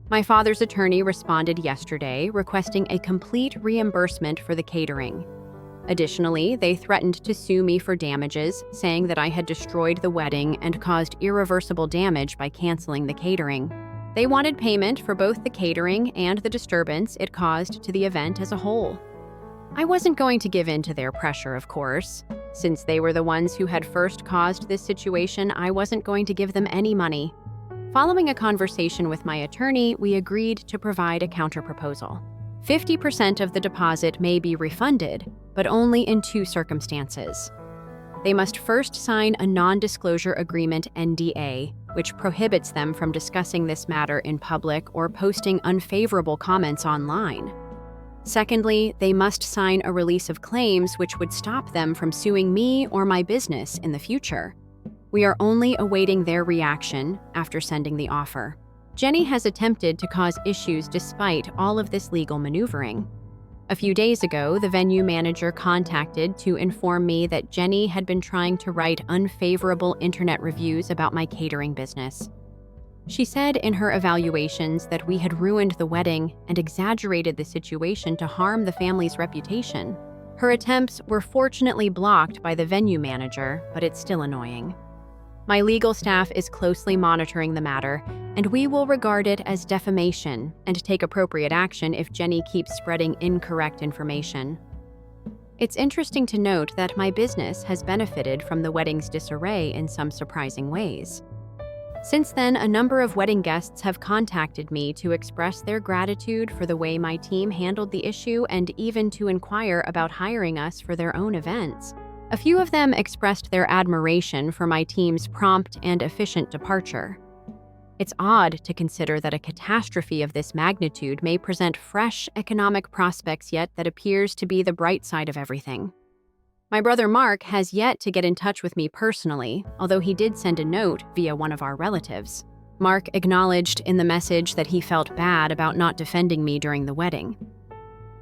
My father's attorney responded yesterday, requesting a complete reimbursement for the catering. Additionally, they threatened to sue me for damages, saying that I had destroyed the wedding and caused irreversible damage by canceling the catering. They wanted payment for both the catering and the disturbance it caused to the event as a whole. I wasn't going to give in to their pressure, of course. Since they were the ones who had first caused this situation, I wasn't going to give them any money. Following a conversation with my attorney, we agreed to provide a counterproposal. 50% of the deposit may be refunded, but only in two circumstances. They must first sign a non-disclosure agreement (NDA), which prohibits them from discussing this matter in public or posting unfavorable comments online. Secondly, they must sign a release of claims which would stop them from suing me or my business in the future. We are only awaiting their reaction after sending the offer. Jenny has attempted to cause issues despite all of this legal maneuvering. A few days ago, the venue manager contacted to inform me that Jenny had been trying to write unfavorable internet reviews about my catering business. She said in her evaluations that we had ruined the wedding and exaggerated the situation to harm the family's reputation. Her attempts were fortunately blocked by the venue manager, but it's still annoying. My legal staff is closely monitoring the matter, and we will regard it as defamation and take appropriate action if Jenny keeps spreading incorrect information. It's interesting to note that my business has benefited from the wedding's disarray in some surprising ways. Since then, a number of wedding guests have contacted me to express their gratitude for the way my team handled the issue and even to inquire about hiring us for their own events. A few of them expressed their admiration for my team's prompt and efficient departure. It's odd to consider that a catastrophe of this magnitude may present fresh economic prospects, yet that appears to be the bright side of everything. My brother Mark has yet to get in touch with me personally, although he did send a note via one of our relatives. Mark acknowledged in the message that he felt bad about not defending me during the wedding.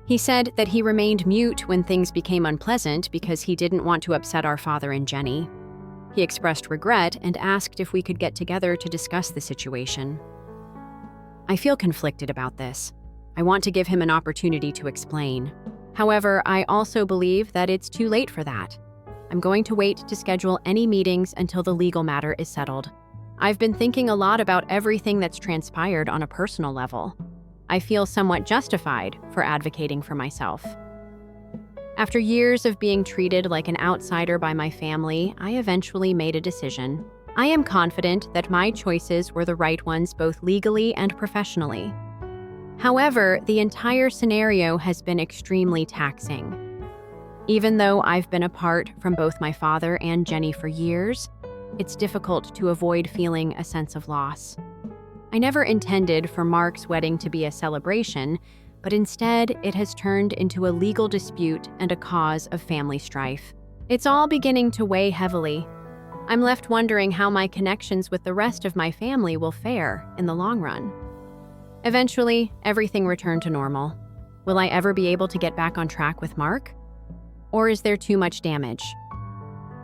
He said that he remained mute when things became unpleasant because he didn't want to upset our father and Jenny. He expressed regret and asked if we could get together to discuss the situation. I feel conflicted about this. I want to give him an opportunity to explain. However, I also believe that it's too late for that. I'm going to wait to schedule any meetings until the legal matter is settled. I've been thinking a lot about everything that's transpired on a personal level. I feel somewhat justified for advocating for myself. After years of being treated like an outsider by my family, I eventually made a decision. I am confident that my choices were the right ones both legally and professionally. However, the entire scenario has been extremely taxing. Even though I've been apart from both my father and Jenny for years, it's difficult to avoid feeling a sense of loss. I never intended for Mark's wedding to be a celebration, but instead it has turned into a legal dispute and a cause of family strife. It's all beginning to weigh heavily. I'm left wondering how my connections with the rest of my family will fare in the long run. Eventually, everything returned to normal. Will I ever be able to get back on track with Mark? Or is there too much damage?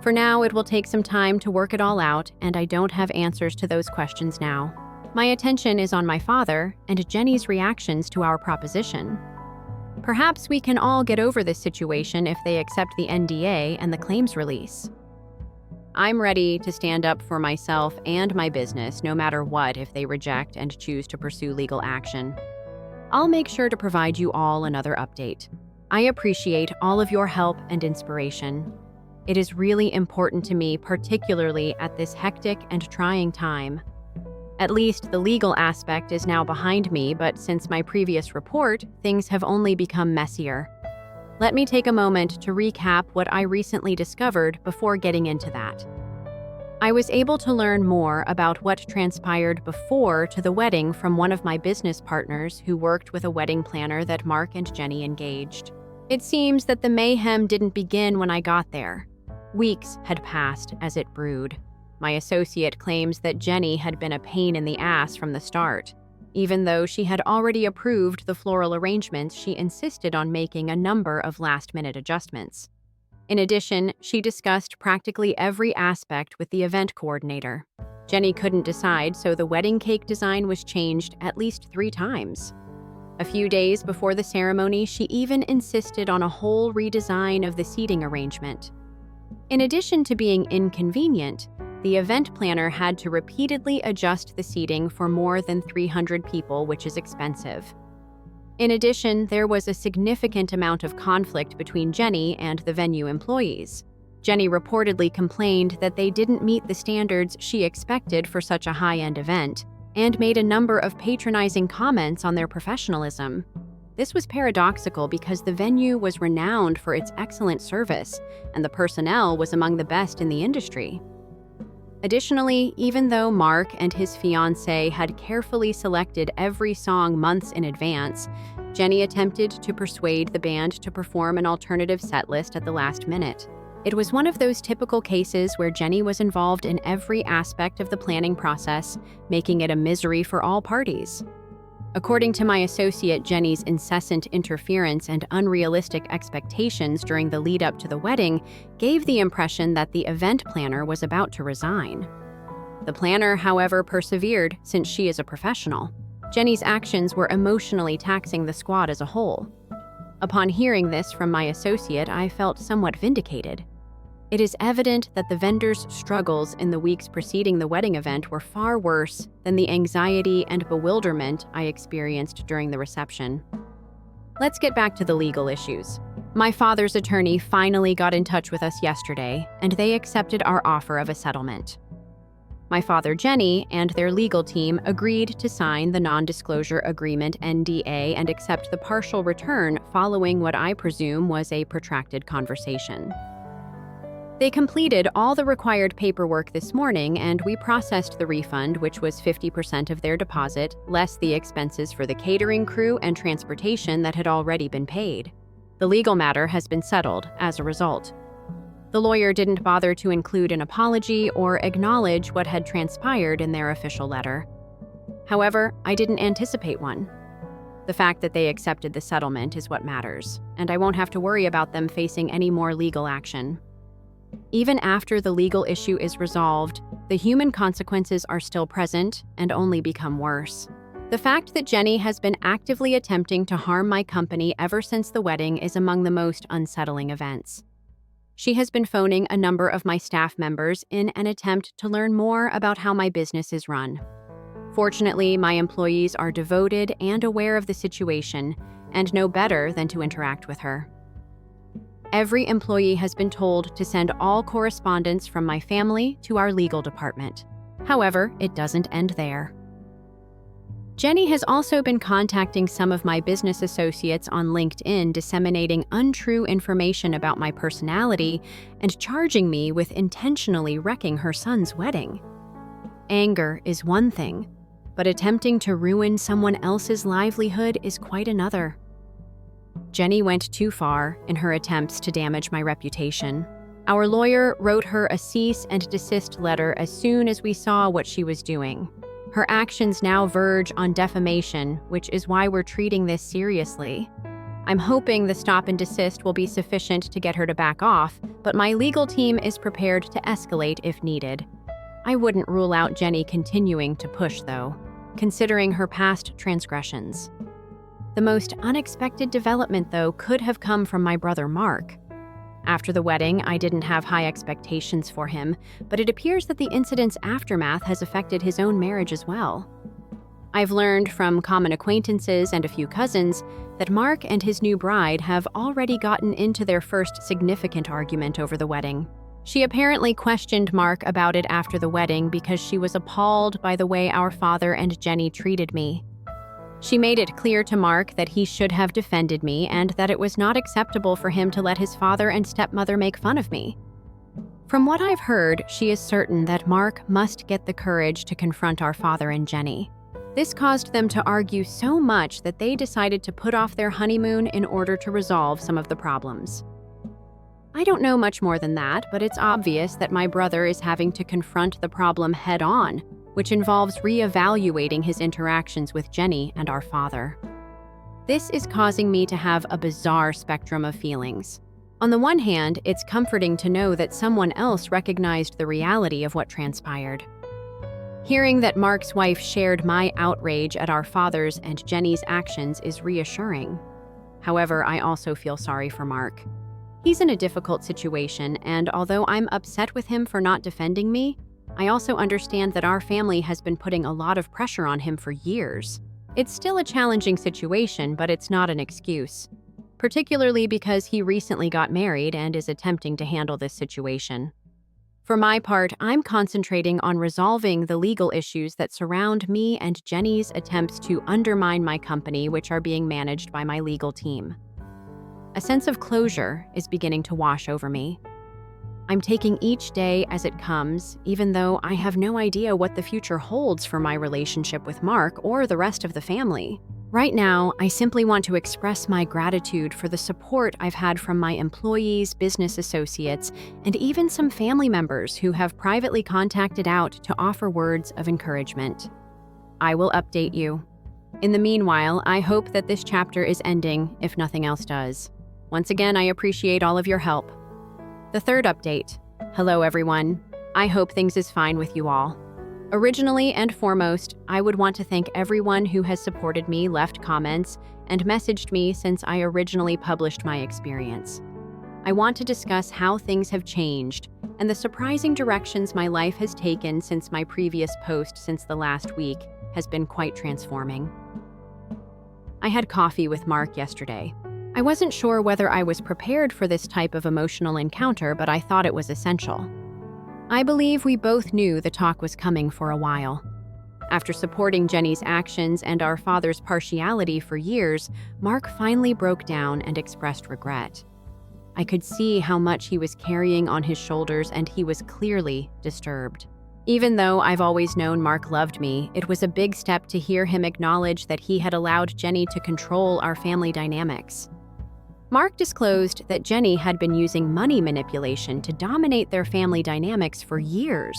For now, it will take some time to work it all out, and I don't have answers to those questions now. My attention is on my father and Jenny's reactions to our proposition. Perhaps we can all get over this situation if they accept the NDA and the claims release. I'm ready to stand up for myself and my business no matter what if they reject and choose to pursue legal action. I'll make sure to provide you all another update. I appreciate all of your help and inspiration. It is really important to me, particularly at this hectic and trying time. At least the legal aspect is now behind me, but since my previous report, things have only become messier. Let me take a moment to recap what I recently discovered before getting into that. I was able to learn more about what transpired before to the wedding from one of my business partners who worked with a wedding planner that Mark and Jenny engaged. It seems that the mayhem didn't begin when I got there. Weeks had passed as it brewed. My associate claims that Jenny had been a pain in the ass from the start. Even though she had already approved the floral arrangements, she insisted on making a number of last-minute adjustments. In addition, she discussed practically every aspect with the event coordinator. Jenny couldn't decide, so the wedding cake design was changed at least 3 times. A few days before the ceremony, she even insisted on a whole redesign of the seating arrangement. In addition to being inconvenient, the event planner had to repeatedly adjust the seating for more than 300 people, which is expensive. In addition, there was a significant amount of conflict between Jenny and the venue employees. Jenny reportedly complained that they didn't meet the standards she expected for such a high-end event, and made a number of patronizing comments on their professionalism. This was paradoxical because the venue was renowned for its excellent service, and the personnel was among the best in the industry. Additionally, even though Mark and his fiancée had carefully selected every song months in advance, Jenny attempted to persuade the band to perform an alternative set list at the last minute. It was one of those typical cases where Jenny was involved in every aspect of the planning process, making it a misery for all parties. According to my associate, Jenny's incessant interference and unrealistic expectations during the lead-up to the wedding gave the impression that the event planner was about to resign. The planner, however, persevered since she is a professional. Jenny's actions were emotionally taxing the squad as a whole. Upon hearing this from my associate, I felt somewhat vindicated. It is evident that the vendors' struggles in the weeks preceding the wedding event were far worse than the anxiety and bewilderment I experienced during the reception. Let's get back to the legal issues. My father's attorney finally got in touch with us yesterday, and they accepted our offer of a settlement. My father, Jenny, and their legal team agreed to sign the non-disclosure agreement NDA and accept the partial return following what I presume was a protracted conversation. They completed all the required paperwork this morning, and we processed the refund, which was 50% of their deposit, less the expenses for the catering crew and transportation that had already been paid. The legal matter has been settled as a result. The lawyer didn't bother to include an apology or acknowledge what had transpired in their official letter. However, I didn't anticipate one. The fact that they accepted the settlement is what matters, and I won't have to worry about them facing any more legal action. Even after the legal issue is resolved, the human consequences are still present and only become worse. The fact that Jenny has been actively attempting to harm my company ever since the wedding is among the most unsettling events. She has been phoning a number of my staff members in an attempt to learn more about how my business is run. Fortunately, my employees are devoted and aware of the situation and know better than to interact with her. Every employee has been told to send all correspondence from my family to our legal department. However, it doesn't end there. Jenny has also been contacting some of my business associates on LinkedIn, disseminating untrue information about my personality and charging me with intentionally wrecking her son's wedding. Anger is one thing, but attempting to ruin someone else's livelihood is quite another. Jenny went too far in her attempts to damage my reputation. Our lawyer wrote her a cease and desist letter as soon as we saw what she was doing. Her actions now verge on defamation, which is why we're treating this seriously. I'm hoping the stop and desist will be sufficient to get her to back off, but my legal team is prepared to escalate if needed. I wouldn't rule out Jenny continuing to push, though, considering her past transgressions. The most unexpected development, though, could have come from my brother Mark. After the wedding, I didn't have high expectations for him, but it appears that the incident's aftermath has affected his own marriage as well. I've learned from common acquaintances and a few cousins that Mark and his new bride have already gotten into their first significant argument over the wedding. She apparently questioned Mark about it after the wedding because she was appalled by the way our father and Jenny treated me. She made it clear to Mark that he should have defended me and that it was not acceptable for him to let his father and stepmother make fun of me. From what I've heard, she is certain that Mark must get the courage to confront our father and Jenny. This caused them to argue so much that they decided to put off their honeymoon in order to resolve some of the problems. I don't know much more than that, but it's obvious that my brother is having to confront the problem head-on, which involves re-evaluating his interactions with Jenny and our father. This is causing me to have a bizarre spectrum of feelings. On the one hand, it's comforting to know that someone else recognized the reality of what transpired. Hearing that Mark's wife shared my outrage at our father's and Jenny's actions is reassuring. However, I also feel sorry for Mark. He's in a difficult situation, and although I'm upset with him for not defending me, I also understand that our family has been putting a lot of pressure on him for years. It's still a challenging situation, but it's not an excuse, particularly because he recently got married and is attempting to handle this situation. For my part, I'm concentrating on resolving the legal issues that surround me and Jenny's attempts to undermine my company, which are being managed by my legal team. A sense of closure is beginning to wash over me. I'm taking each day as it comes, even though I have no idea what the future holds for my relationship with Mark or the rest of the family. Right now, I simply want to express my gratitude for the support I've had from my employees, business associates, and even some family members who have privately contacted out to offer words of encouragement. I will update you. In the meanwhile, I hope that this chapter is ending, if nothing else does. Once again, I appreciate all of your help. The third update. Hello, everyone. I hope things is fine with you all. Originally and foremost, I would want to thank everyone who has supported me, left comments, and messaged me since I originally published my experience. I want to discuss how things have changed and the surprising directions my life has taken since my previous post since the last week has been quite transforming. I had coffee with Mark yesterday. I wasn't sure whether I was prepared for this type of emotional encounter, but I thought it was essential. I believe we both knew the talk was coming for a while. After supporting Jenny's actions and our father's partiality for years, Mark finally broke down and expressed regret. I could see how much he was carrying on his shoulders, and he was clearly disturbed. Even though I've always known Mark loved me, it was a big step to hear him acknowledge that he had allowed Jenny to control our family dynamics. Mark disclosed that Jenny had been using money manipulation to dominate their family dynamics for years.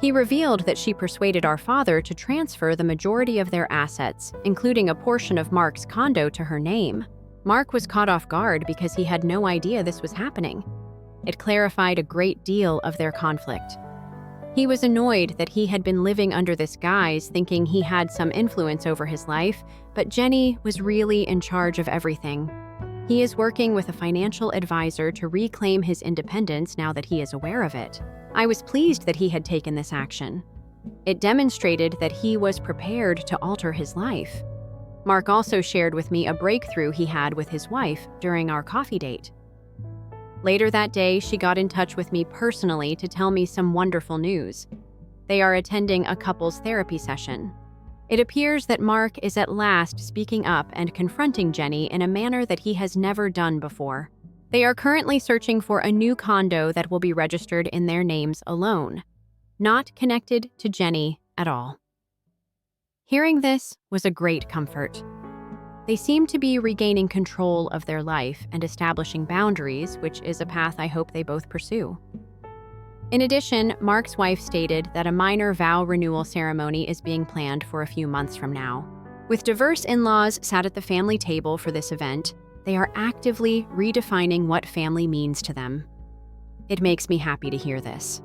He revealed that she persuaded our father to transfer the majority of their assets, including a portion of Mark's condo, to her name. Mark was caught off guard because he had no idea this was happening. It clarified a great deal of their conflict. He was annoyed that he had been living under this guise, thinking he had some influence over his life, but Jenny was really in charge of everything. He is working with a financial advisor to reclaim his independence now that he is aware of it. I was pleased that he had taken this action. It demonstrated that he was prepared to alter his life. Mark also shared with me a breakthrough he had with his wife during our coffee date. Later that day, she got in touch with me personally to tell me some wonderful news. They are attending a couples therapy session. It appears that Mark is at last speaking up and confronting Jenny in a manner that he has never done before. They are currently searching for a new condo that will be registered in their names alone, not connected to Jenny at all. Hearing this was a great comfort. They seem to be regaining control of their life and establishing boundaries, which is a path I hope they both pursue. In addition, Mark's wife stated that a minor vow renewal ceremony is being planned for a few months from now. With diverse in-laws sat at the family table for this event, they are actively redefining what family means to them. It makes me happy to hear this.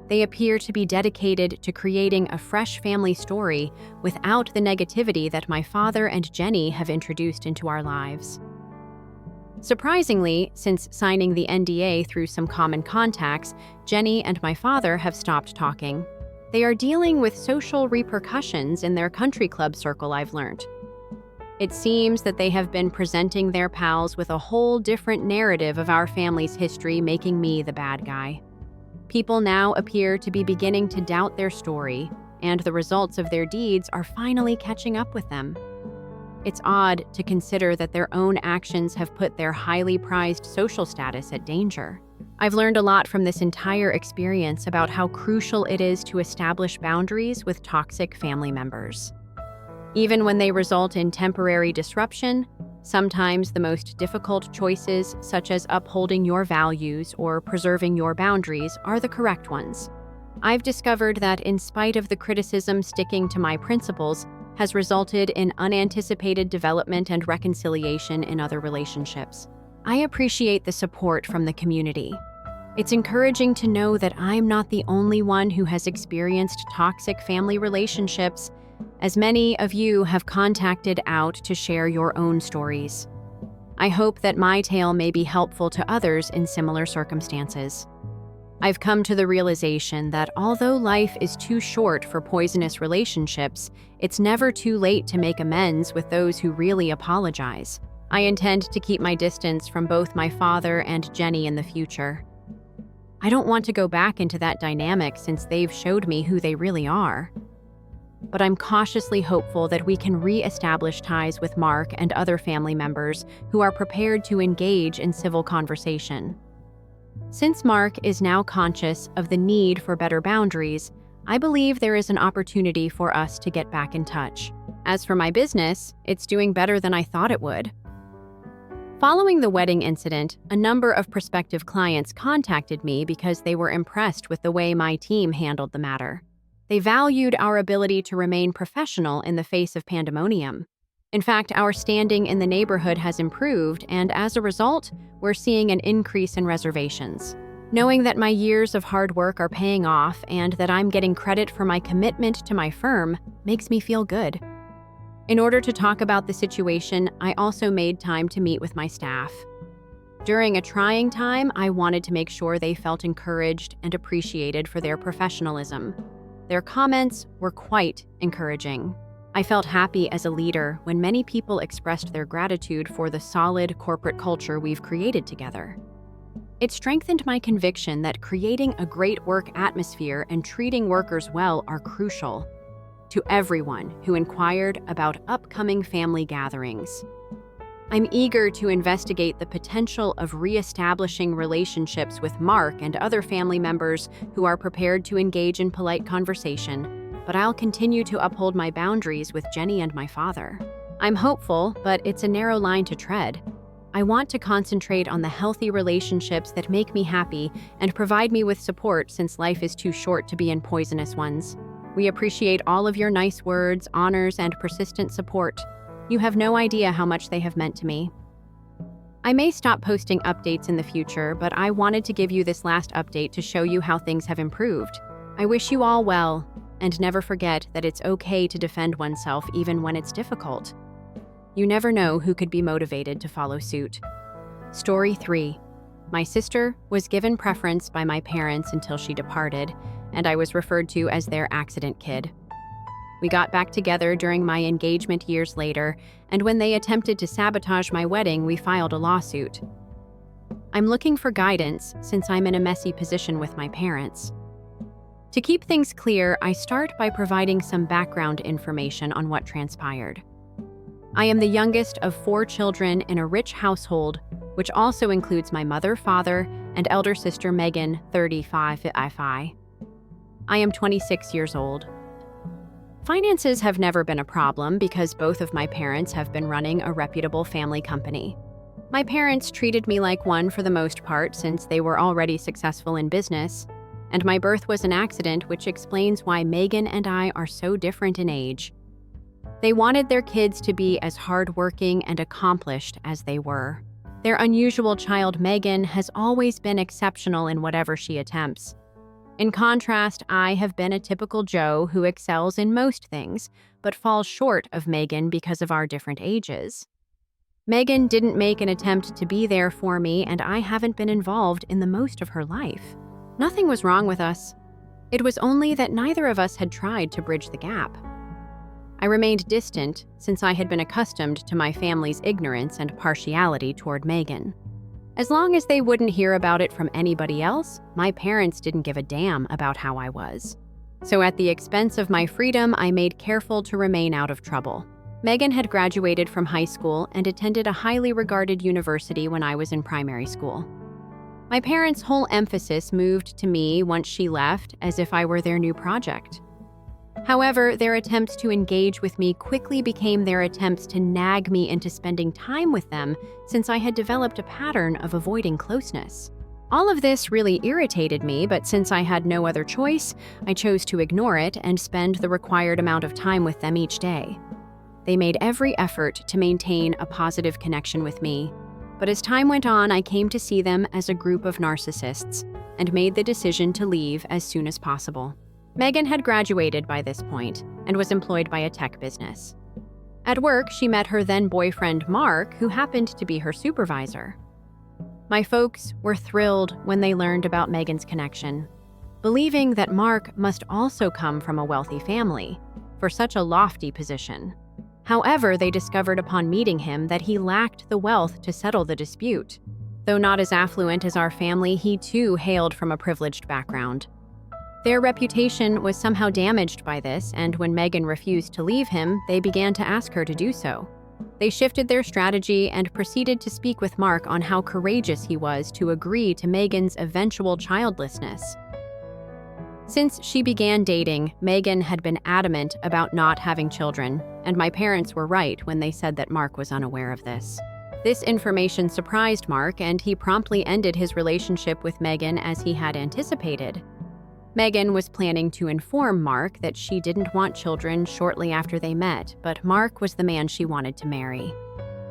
They appear to be dedicated to creating a fresh family story without the negativity that my father and Jenny have introduced into our lives. Surprisingly, since signing the NDA through some common contacts, Jenny and my father have stopped talking. They are dealing with social repercussions in their country club circle, I've learned. It seems that they have been presenting their pals with a whole different narrative of our family's history, making me the bad guy. People now appear to be beginning to doubt their story, and the results of their deeds are finally catching up with them. It's odd to consider that their own actions have put their highly prized social status at danger. I've learned a lot from this entire experience about how crucial it is to establish boundaries with toxic family members. Even when they result in temporary disruption, sometimes the most difficult choices, such as upholding your values or preserving your boundaries, are the correct ones. I've discovered that in spite of the criticism, sticking to my principles has resulted in unanticipated development and reconciliation in other relationships. I appreciate the support from the community. It's encouraging to know that I'm not the only one who has experienced toxic family relationships, as many of you have contacted out to share your own stories. I hope that my tale may be helpful to others in similar circumstances. I've come to the realization that although life is too short for poisonous relationships, it's never too late to make amends with those who really apologize. I intend to keep my distance from both my father and Jenny in the future. I don't want to go back into that dynamic since they've showed me who they really are. But I'm cautiously hopeful that we can re-establish ties with Mark and other family members who are prepared to engage in civil conversation. Since Mark is now conscious of the need for better boundaries, I believe there is an opportunity for us to get back in touch. As for my business, it's doing better than I thought it would. Following the wedding incident, a number of prospective clients contacted me because they were impressed with the way my team handled the matter. They valued our ability to remain professional in the face of pandemonium. In fact, our standing in the neighborhood has improved, and as a result, we're seeing an increase in reservations. Knowing that my years of hard work are paying off and that I'm getting credit for my commitment to my firm makes me feel good. In order to talk about the situation, I also made time to meet with my staff. During a trying time, I wanted to make sure they felt encouraged and appreciated for their professionalism. Their comments were quite encouraging. I felt happy as a leader when many people expressed their gratitude for the solid corporate culture we've created together. It strengthened my conviction that creating a great work atmosphere and treating workers well are crucial. To everyone who inquired about upcoming family gatherings, I'm eager to investigate the potential of re-establishing relationships with Mark and other family members who are prepared to engage in polite conversation, but I'll continue to uphold my boundaries with Jenny and my father. I'm hopeful, but it's a narrow line to tread. I want to concentrate on the healthy relationships that make me happy and provide me with support since life is too short to be in poisonous ones. We appreciate all of your nice words, honors, and persistent support. You have no idea how much they have meant to me. I may stop posting updates in the future, but I wanted to give you this last update to show you how things have improved. I wish you all well, and never forget that it's okay to defend oneself even when it's difficult. You never know who could be motivated to follow suit. Story 3. My sister was given preference by my parents until she departed, and I was referred to as their accident kid. We got back together during my engagement years later, and when they attempted to sabotage my wedding, we filed a lawsuit. I'm looking for guidance since I'm in a messy position with my parents. To keep things clear, I start by providing some background information on what transpired. I am the youngest of 4 children in a rich household, which also includes my mother, father, and elder sister Megan, 35. I am 26 years old. Finances have never been a problem because both of my parents have been running a reputable family company. My parents treated me like one for the most part since they were already successful in business, and my birth was an accident, which explains why Megan and I are so different in age. They wanted their kids to be as hardworking and accomplished as they were. Their unusual child Megan has always been exceptional in whatever she attempts. In contrast, I have been a typical Joe who excels in most things, but falls short of Megan because of our different ages. Megan didn't make an attempt to be there for me, and I haven't been involved in the most of her life. Nothing was wrong with us. It was only that neither of us had tried to bridge the gap. I remained distant since I had been accustomed to my family's ignorance and partiality toward Megan. As long as they wouldn't hear about it from anybody else, my parents didn't give a damn about how I was. So at the expense of my freedom, I made careful to remain out of trouble. Megan had graduated from high school and attended a highly regarded university when I was in primary school. My parents' whole emphasis moved to me once she left, as if I were their new project. However, their attempts to engage with me quickly became their attempts to nag me into spending time with them since I had developed a pattern of avoiding closeness. All of this really irritated me, but since I had no other choice, I chose to ignore it and spend the required amount of time with them each day. They made every effort to maintain a positive connection with me, but as time went on, I came to see them as a group of narcissists and made the decision to leave as soon as possible. Megan had graduated by this point and was employed by a tech business. At work, she met her then-boyfriend Mark, who happened to be her supervisor. My folks were thrilled when they learned about Megan's connection, believing that Mark must also come from a wealthy family for such a lofty position. However, they discovered upon meeting him that he lacked the wealth to settle the dispute. Though not as affluent as our family, he too hailed from a privileged background. Their reputation was somehow damaged by this, and when Megan refused to leave him, they began to ask her to do so. They shifted their strategy and proceeded to speak with Mark on how courageous he was to agree to Megan's eventual childlessness. Since she began dating, Megan had been adamant about not having children, and my parents were right when they said that Mark was unaware of this. This information surprised Mark, and he promptly ended his relationship with Megan as he had anticipated. Megan was planning to inform Mark that she didn't want children shortly after they met, but Mark was the man she wanted to marry.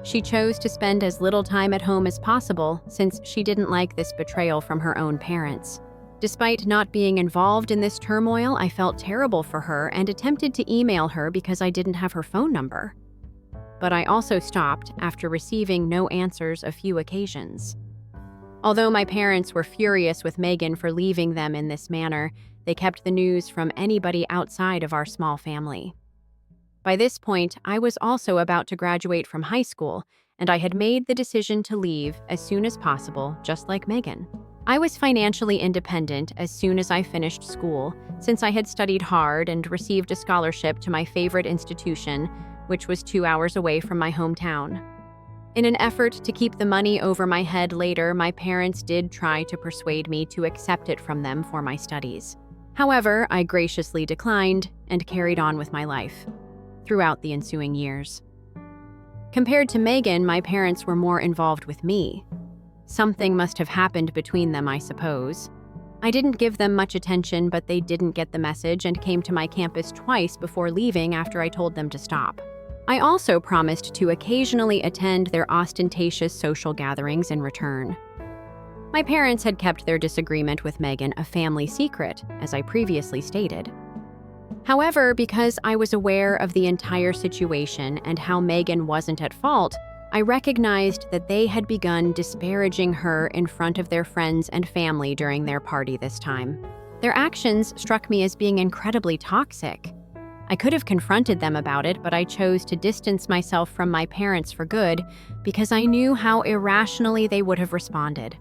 She chose to spend as little time at home as possible since she didn't like this betrayal from her own parents. Despite not being involved in this turmoil, I felt terrible for her and attempted to email her because I didn't have her phone number. But I also stopped after receiving no answers a few occasions. Although my parents were furious with Megan for leaving them in this manner, they kept the news from anybody outside of our small family. By this point, I was also about to graduate from high school, and I had made the decision to leave as soon as possible, just like Megan. I was financially independent as soon as I finished school, since I had studied hard and received a scholarship to my favorite institution, which was 2 hours away from my hometown. In an effort to keep the money over my head later, my parents did try to persuade me to accept it from them for my studies. However, I graciously declined and carried on with my life throughout the ensuing years. Compared to Megan, my parents were more involved with me. Something must have happened between them, I suppose. I didn't give them much attention, but they didn't get the message and came to my campus twice before leaving after I told them to stop. I also promised to occasionally attend their ostentatious social gatherings in return. My parents had kept their disagreement with Megan a family secret, as I previously stated. However, because I was aware of the entire situation and how Megan wasn't at fault, I recognized that they had begun disparaging her in front of their friends and family during their party this time. Their actions struck me as being incredibly toxic. I could have confronted them about it, but I chose to distance myself from my parents for good because I knew how irrationally they would have responded.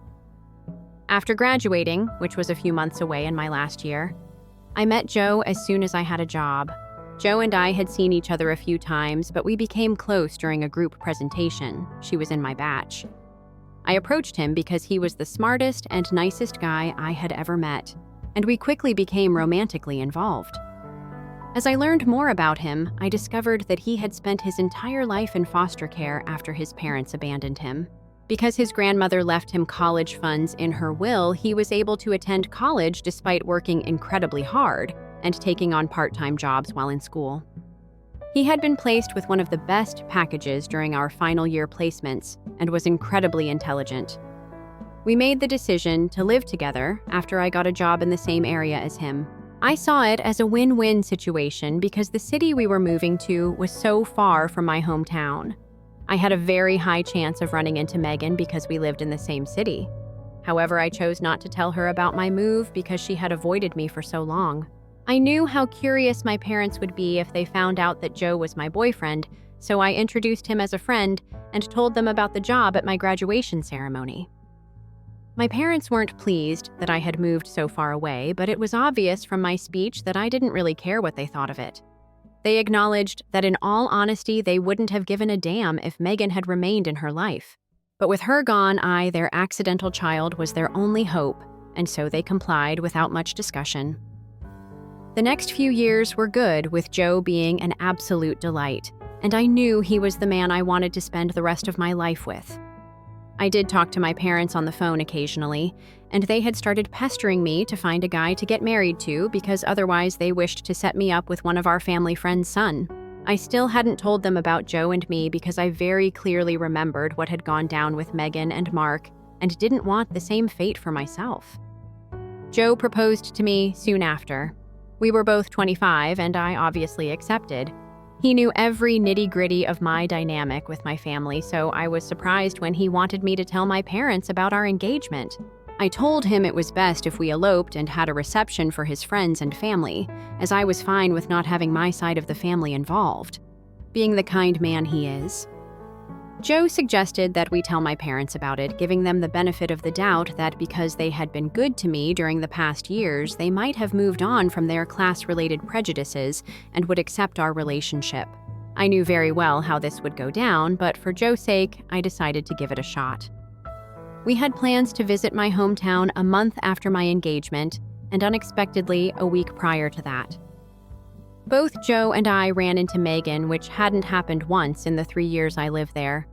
After graduating, which was a few months away in my last year, I met Joe as soon as I had a job. Joe and I had seen each other a few times, but we became close during a group presentation. She was in my batch. I approached him because he was the smartest and nicest guy I had ever met, and we quickly became romantically involved. As I learned more about him, I discovered that he had spent his entire life in foster care after his parents abandoned him. Because his grandmother left him college funds in her will, he was able to attend college despite working incredibly hard and taking on part-time jobs while in school. He had been placed with one of the best packages during our final year placements and was incredibly intelligent. We made the decision to live together after I got a job in the same area as him. I saw it as a win-win situation because the city we were moving to was so far from my hometown. I had a very high chance of running into Megan because we lived in the same city. However, I chose not to tell her about my move because she had avoided me for so long. I knew how curious my parents would be if they found out that Joe was my boyfriend, so I introduced him as a friend and told them about the job at my graduation ceremony. My parents weren't pleased that I had moved so far away, but it was obvious from my speech that I didn't really care what they thought of it. They acknowledged that in all honesty, they wouldn't have given a damn if Megan had remained in her life. But with her gone, their accidental child, was their only hope, and so they complied without much discussion. The next few years were good, with Joe being an absolute delight, and I knew he was the man I wanted to spend the rest of my life with. I did talk to my parents on the phone occasionally, and they had started pestering me to find a guy to get married to because otherwise they wished to set me up with one of our family friends' son. I still hadn't told them about Joe and me because I very clearly remembered what had gone down with Megan and Mark and didn't want the same fate for myself. Joe proposed to me soon after. We were both 25 and I obviously accepted. He knew every nitty-gritty of my dynamic with my family, so I was surprised when he wanted me to tell my parents about our engagement. I told him it was best if we eloped and had a reception for his friends and family, as I was fine with not having my side of the family involved, being the kind man he is. Joe suggested that we tell my parents about it, giving them the benefit of the doubt that because they had been good to me during the past years, they might have moved on from their class-related prejudices and would accept our relationship. I knew very well how this would go down, but for Joe's sake, I decided to give it a shot. We had plans to visit my hometown a month after my engagement, and unexpectedly, a week prior to that. Both Joe and I ran into Megan, which hadn't happened once in the 3 years I lived there.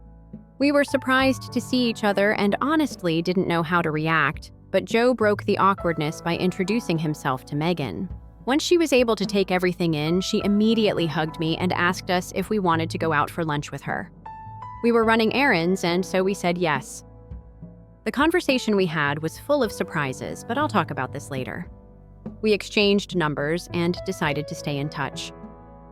We were surprised to see each other and honestly didn't know how to react, but Joe broke the awkwardness by introducing himself to Megan. Once she was able to take everything in, she immediately hugged me and asked us if we wanted to go out for lunch with her. We were running errands, and so we said yes. The conversation we had was full of surprises, but I'll talk about this later. We exchanged numbers and decided to stay in touch.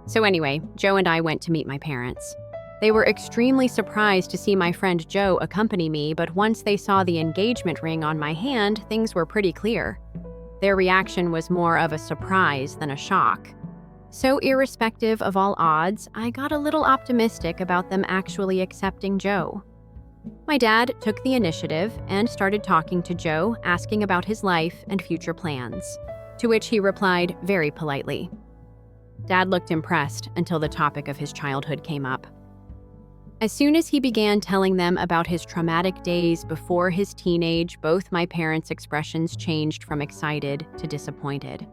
So anyway, Joe and I went to meet my parents. They were extremely surprised to see my friend Joe accompany me, but once they saw the engagement ring on my hand, things were pretty clear. Their reaction was more of a surprise than a shock. So irrespective of all odds, I got a little optimistic about them actually accepting Joe. My dad took the initiative and started talking to Joe, asking about his life and future plans, to which he replied very politely. Dad looked impressed until the topic of his childhood came up. As soon as he began telling them about his traumatic days before his teenage, both my parents' expressions changed from excited to disappointed.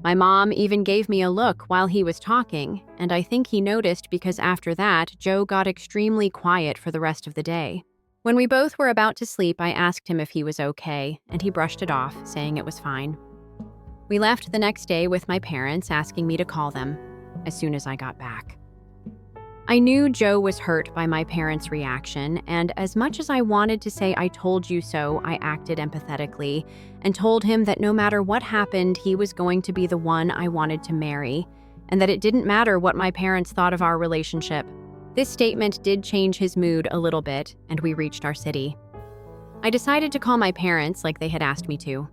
My mom even gave me a look while he was talking, and I think he noticed because after that, Joe got extremely quiet for the rest of the day. When we both were about to sleep, I asked him if he was okay, and he brushed it off, saying it was fine. We left the next day with my parents, asking me to call them as soon as I got back. I knew Joe was hurt by my parents' reaction, and as much as I wanted to say I told you so, I acted empathetically and told him that no matter what happened, he was going to be the one I wanted to marry, and that it didn't matter what my parents thought of our relationship. This statement did change his mood a little bit, and we reached our city. I decided to call my parents like they had asked me to.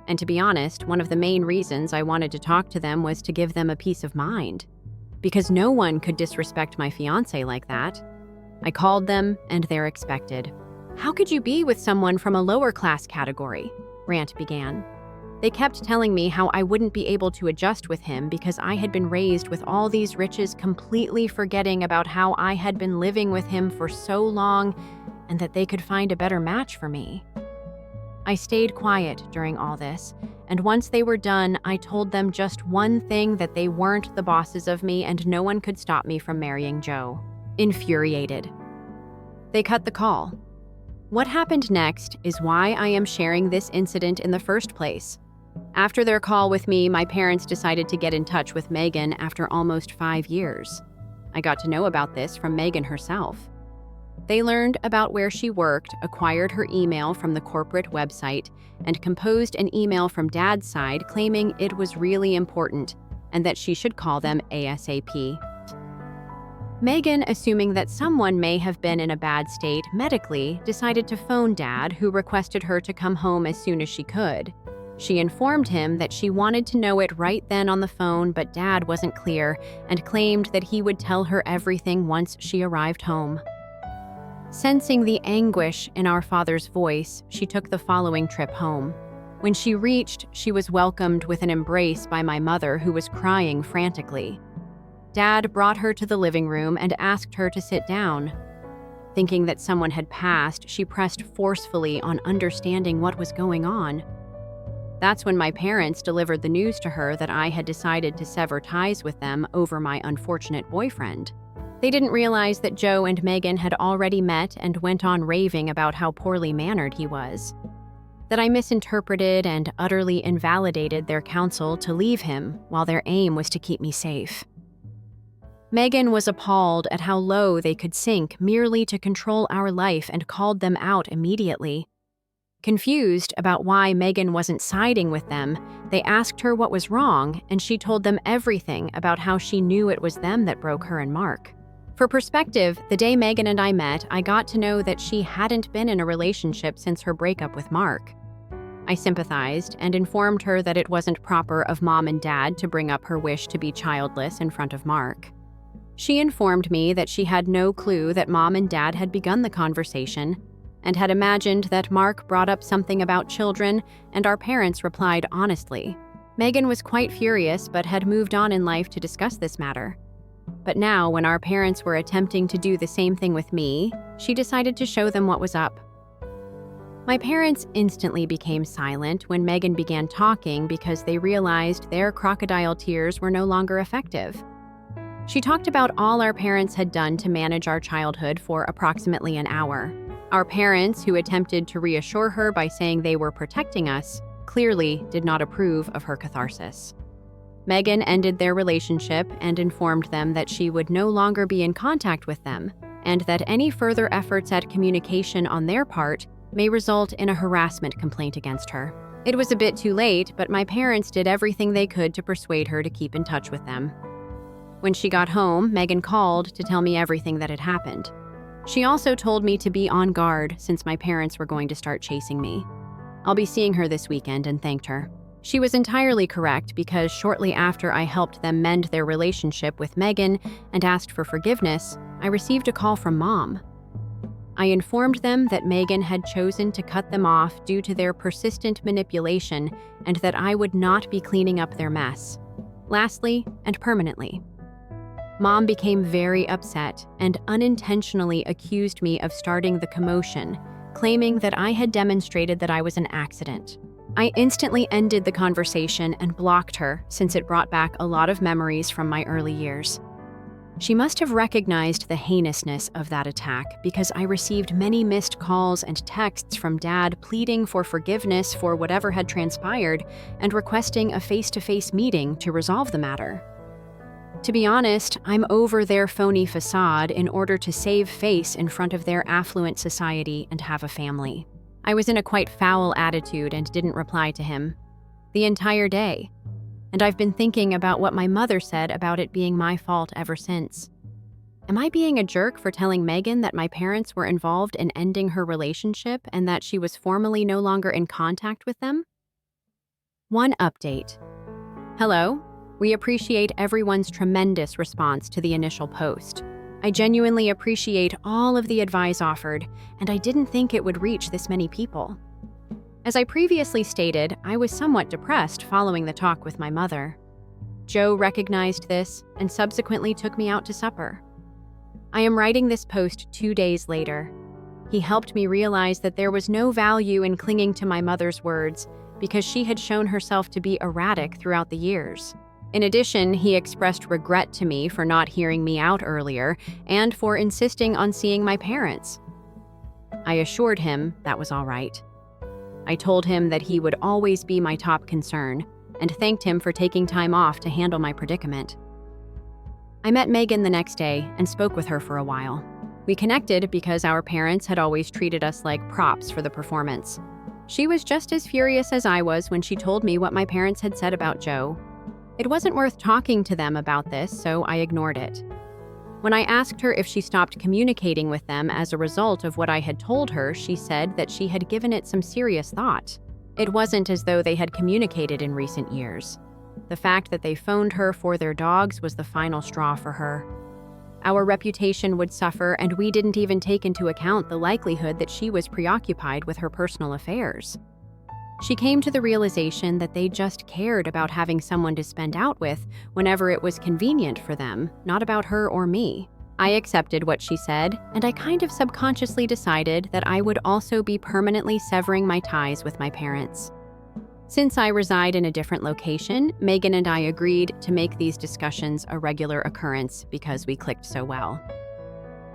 And to be honest, one of the main reasons I wanted to talk to them was to give them a peace of mind. Because no one could disrespect my fiancé like that. I called them, and they're expected. "How could you be with someone from a lower class category?" Rant began. They kept telling me how I wouldn't be able to adjust with him because I had been raised with all these riches, completely forgetting about how I had been living with him for so long and that they could find a better match for me. I stayed quiet during all this, and once they were done, I told them just one thing, that they weren't the bosses of me and no one could stop me from marrying Joe. Infuriated. They cut the call. What happened next is why I am sharing this incident in the first place. After their call with me, my parents decided to get in touch with Megan after almost 5 years. I got to know about this from Megan herself. They learned about where she worked, acquired her email from the corporate website, and composed an email from Dad's side claiming it was really important and that she should call them ASAP. Megan, assuming that someone may have been in a bad state medically, decided to phone Dad, who requested her to come home as soon as she could. She informed him that she wanted to know it right then on the phone, but Dad wasn't clear and claimed that he would tell her everything once she arrived home. Sensing the anguish in our father's voice, she took the following trip home. When she reached, she was welcomed with an embrace by my mother, who was crying frantically. Dad brought her to the living room and asked her to sit down. Thinking that someone had passed, she pressed forcefully on understanding what was going on. That's when my parents delivered the news to her that I had decided to sever ties with them over my unfortunate boyfriend. They didn't realize that Joe and Megan had already met and went on raving about how poorly mannered he was. That I misinterpreted and utterly invalidated their counsel to leave him while their aim was to keep me safe. Megan was appalled at how low they could sink merely to control our life and called them out immediately. Confused about why Megan wasn't siding with them, they asked her what was wrong, and she told them everything about how she knew it was them that broke her and Mark. For perspective, the day Megan and I met, I got to know that she hadn't been in a relationship since her breakup with Mark. I sympathized and informed her that it wasn't proper of Mom and Dad to bring up her wish to be childless in front of Mark. She informed me that she had no clue that Mom and Dad had begun the conversation and had imagined that Mark brought up something about children, and our parents replied honestly. Megan was quite furious but had moved on in life to discuss this matter. But now, when our parents were attempting to do the same thing with me, she decided to show them what was up. My parents instantly became silent when Megan began talking because they realized their crocodile tears were no longer effective. She talked about all our parents had done to manage our childhood for approximately an hour. Our parents, who attempted to reassure her by saying they were protecting us, clearly did not approve of her catharsis. Megan ended their relationship and informed them that she would no longer be in contact with them, and that any further efforts at communication on their part may result in a harassment complaint against her. It was a bit too late, but my parents did everything they could to persuade her to keep in touch with them. When she got home, Megan called to tell me everything that had happened. She also told me to be on guard since my parents were going to start chasing me. I'll be seeing her this weekend and thanked her. She was entirely correct because shortly after I helped them mend their relationship with Megan and asked for forgiveness, I received a call from Mom. I informed them that Megan had chosen to cut them off due to their persistent manipulation and that I would not be cleaning up their mess. Lastly, and permanently. Mom became very upset and unintentionally accused me of starting the commotion, claiming that I had demonstrated that I was an accident. I instantly ended the conversation and blocked her since it brought back a lot of memories from my early years. She must have recognized the heinousness of that attack because I received many missed calls and texts from Dad pleading for forgiveness for whatever had transpired and requesting a face-to-face meeting to resolve the matter. To be honest, I'm over their phony facade in order to save face in front of their affluent society and have a family. I was in a quite foul attitude and didn't reply to him the entire day. And I've been thinking about what my mother said about it being my fault ever since. Am I being a jerk for telling Megan that my parents were involved in ending her relationship and that she was formally no longer in contact with them? One update. Hello. We appreciate everyone's tremendous response to the initial post. I genuinely appreciate all of the advice offered, and I didn't think it would reach this many people. As I previously stated, I was somewhat depressed following the talk with my mother. Joe recognized this and subsequently took me out to supper. I am writing this post 2 days later. He helped me realize that there was no value in clinging to my mother's words because she had shown herself to be erratic throughout the years. In addition, he expressed regret to me for not hearing me out earlier and for insisting on seeing my parents. I assured him that was all right. I told him that he would always be my top concern and thanked him for taking time off to handle my predicament. I met Megan the next day and spoke with her for a while. We connected because our parents had always treated us like props for the performance. She was just as furious as I was when she told me what my parents had said about Joe. It wasn't worth talking to them about this, so I ignored it. When I asked her if she stopped communicating with them as a result of what I had told her, she said that she had given it some serious thought. It wasn't as though they had communicated in recent years. The fact that they phoned her for their dogs was the final straw for her. Our reputation would suffer, and we didn't even take into account the likelihood that she was preoccupied with her personal affairs. She came to the realization that they just cared about having someone to spend out with whenever it was convenient for them, not about her or me. I accepted what she said, and I kind of subconsciously decided that I would also be permanently severing my ties with my parents. Since I reside in a different location, Megan and I agreed to make these discussions a regular occurrence because we clicked so well.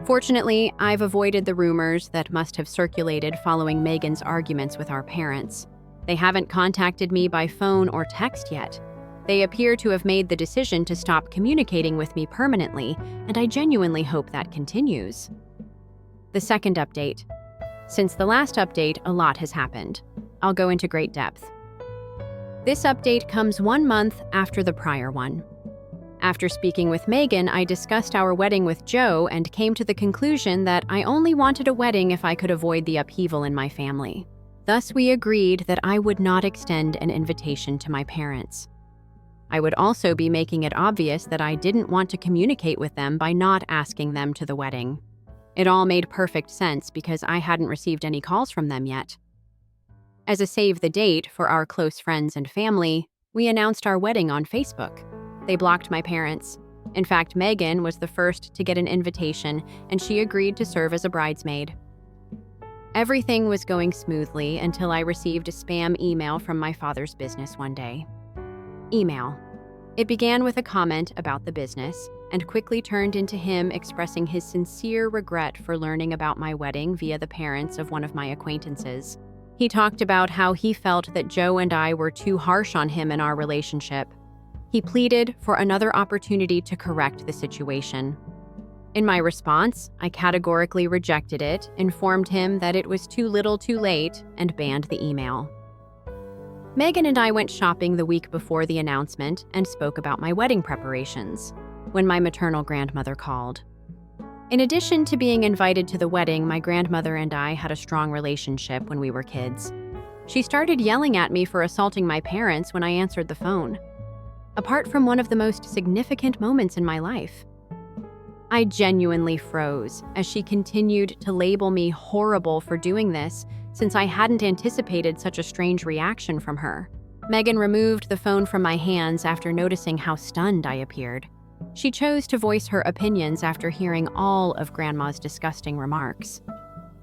Fortunately, I've avoided the rumors that must have circulated following Megan's arguments with our parents. They haven't contacted me by phone or text yet. They appear to have made the decision to stop communicating with me permanently, and I genuinely hope that continues. The second update. Since the last update, a lot has happened. I'll go into great depth. This update comes 1 month after the prior one. After speaking with Megan, I discussed our wedding with Joe and came to the conclusion that I only wanted a wedding if I could avoid the upheaval in my family. Thus, we agreed that I would not extend an invitation to my parents. I would also be making it obvious that I didn't want to communicate with them by not asking them to the wedding. It all made perfect sense because I hadn't received any calls from them yet. As a save the date for our close friends and family, we announced our wedding on Facebook. They blocked my parents. In fact, Megan was the first to get an invitation, and she agreed to serve as a bridesmaid. Everything was going smoothly until I received a spam email from my father's business one day. Email. It began with a comment about the business and quickly turned into him expressing his sincere regret for learning about my wedding via the parents of one of my acquaintances. He talked about how he felt that Joe and I were too harsh on him in our relationship. He pleaded for another opportunity to correct the situation. In my response, I categorically rejected it, informed him that it was too little too late, and banned the email. Megan and I went shopping the week before the announcement and spoke about my wedding preparations, when my maternal grandmother called. In addition to being invited to the wedding, my grandmother and I had a strong relationship when we were kids. She started yelling at me for assaulting my parents when I answered the phone. Apart from one of the most significant moments in my life, I genuinely froze as she continued to label me horrible for doing this since I hadn't anticipated such a strange reaction from her. Megan removed the phone from my hands after noticing how stunned I appeared. She chose to voice her opinions after hearing all of Grandma's disgusting remarks.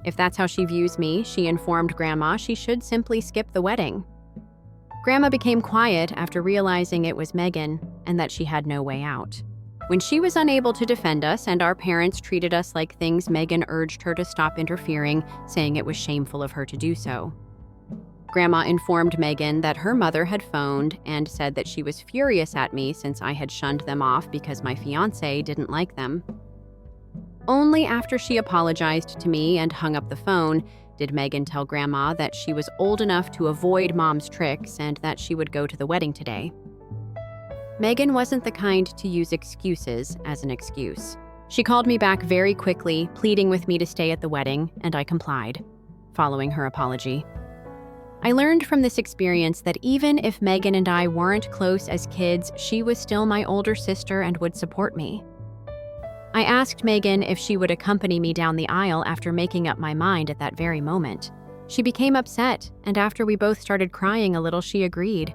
If that's how she views me, she informed Grandma she should simply skip the wedding. Grandma became quiet after realizing it was Megan and that she had no way out. When she was unable to defend us and our parents treated us like things, Megan urged her to stop interfering, saying it was shameful of her to do so. Grandma informed Megan that her mother had phoned and said that she was furious at me since I had shunned them off because my fiancé didn't like them. Only after she apologized to me and hung up the phone did Megan tell Grandma that she was old enough to avoid Mom's tricks and that she would go to the wedding today. Megan wasn't the kind to use excuses as an excuse. She called me back very quickly, pleading with me to stay at the wedding, and I complied, following her apology. I learned from this experience that even if Megan and I weren't close as kids, she was still my older sister and would support me. I asked Megan if she would accompany me down the aisle after making up my mind at that very moment. She became upset, and after we both started crying a little, she agreed.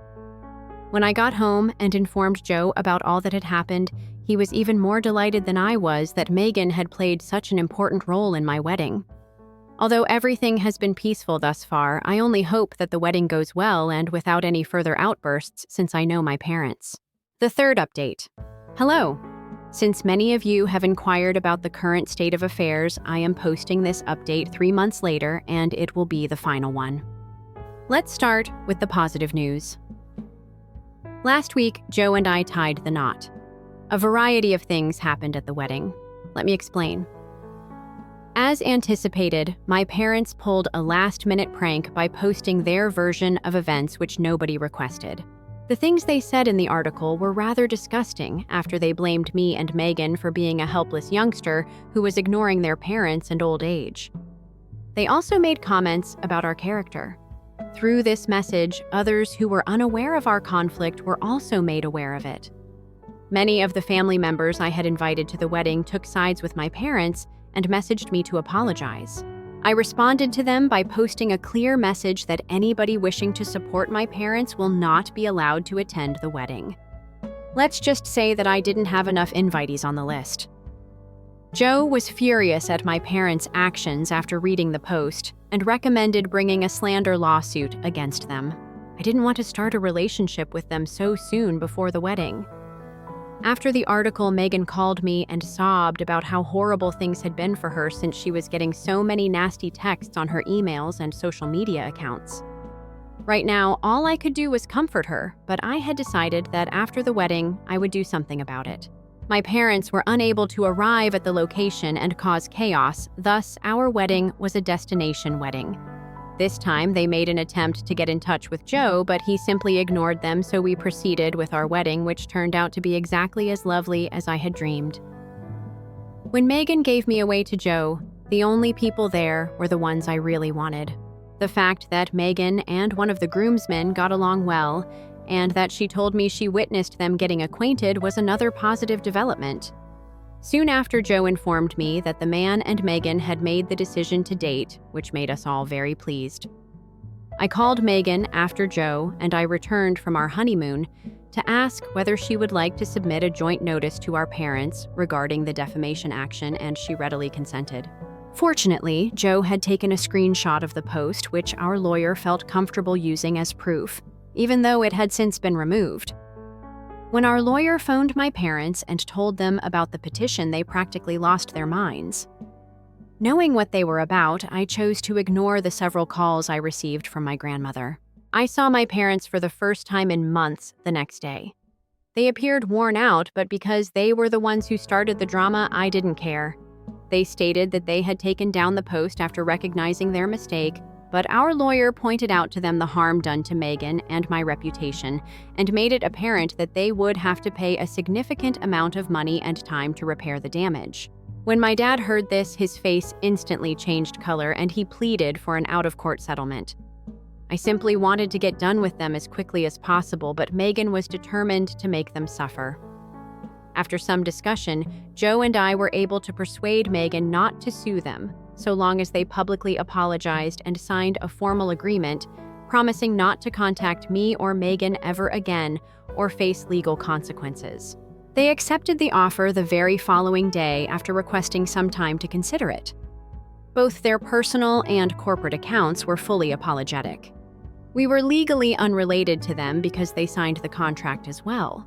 When I got home and informed Joe about all that had happened, he was even more delighted than I was that Megan had played such an important role in my wedding. Although everything has been peaceful thus far, I only hope that the wedding goes well and without any further outbursts since I know my parents. The third update. Hello. Since many of you have inquired about the current state of affairs, I am posting this update 3 months later, and it will be the final one. Let's start with the positive news. Last week, Joe and I tied the knot. A variety of things happened at the wedding. Let me explain. As anticipated, my parents pulled a last-minute prank by posting their version of events which nobody requested. The things they said in the article were rather disgusting after they blamed me and Megan for being a helpless youngster who was ignoring their parents and old age. They also made comments about our character. Through this message, others who were unaware of our conflict were also made aware of it. Many of the family members I had invited to the wedding took sides with my parents and messaged me to apologize. I responded to them by posting a clear message that anybody wishing to support my parents will not be allowed to attend the wedding. Let's just say that I didn't have enough invitees on the list. Joe was furious at my parents' actions after reading the post and recommended bringing a slander lawsuit against them. I didn't want to start a relationship with them so soon before the wedding. After the article, Megan called me and sobbed about how horrible things had been for her since she was getting so many nasty texts on her emails and social media accounts. Right now, all I could do was comfort her, but I had decided that after the wedding, I would do something about it. My parents were unable to arrive at the location and cause chaos, thus our wedding was a destination wedding. This time, they made an attempt to get in touch with Joe, but he simply ignored them, so we proceeded with our wedding, which turned out to be exactly as lovely as I had dreamed. When Megan gave me away to Joe, the only people there were the ones I really wanted. The fact that Megan and one of the groomsmen got along well, and that she told me she witnessed them getting acquainted was another positive development. Soon after, Joe informed me that the man and Megan had made the decision to date, which made us all very pleased. I called Megan after Joe and I returned from our honeymoon to ask whether she would like to submit a joint notice to our parents regarding the defamation action, and she readily consented. Fortunately, Joe had taken a screenshot of the post, which our lawyer felt comfortable using as proof, even though it had since been removed. When our lawyer phoned my parents and told them about the petition, they practically lost their minds. Knowing what they were about, I chose to ignore the several calls I received from my grandmother. I saw my parents for the first time in months the next day. They appeared worn out, but because they were the ones who started the drama, I didn't care. They stated that they had taken down the post after recognizing their mistake, but our lawyer pointed out to them the harm done to Megan and my reputation and made it apparent that they would have to pay a significant amount of money and time to repair the damage. When my dad heard this, his face instantly changed color and he pleaded for an out-of-court settlement. I simply wanted to get done with them as quickly as possible, but Megan was determined to make them suffer. After some discussion, Joe and I were able to persuade Megan not to sue them, so long as they publicly apologized and signed a formal agreement, promising not to contact me or Megan ever again or face legal consequences. They accepted the offer the very following day after requesting some time to consider it. Both their personal and corporate accounts were fully apologetic. We were legally unrelated to them because they signed the contract as well.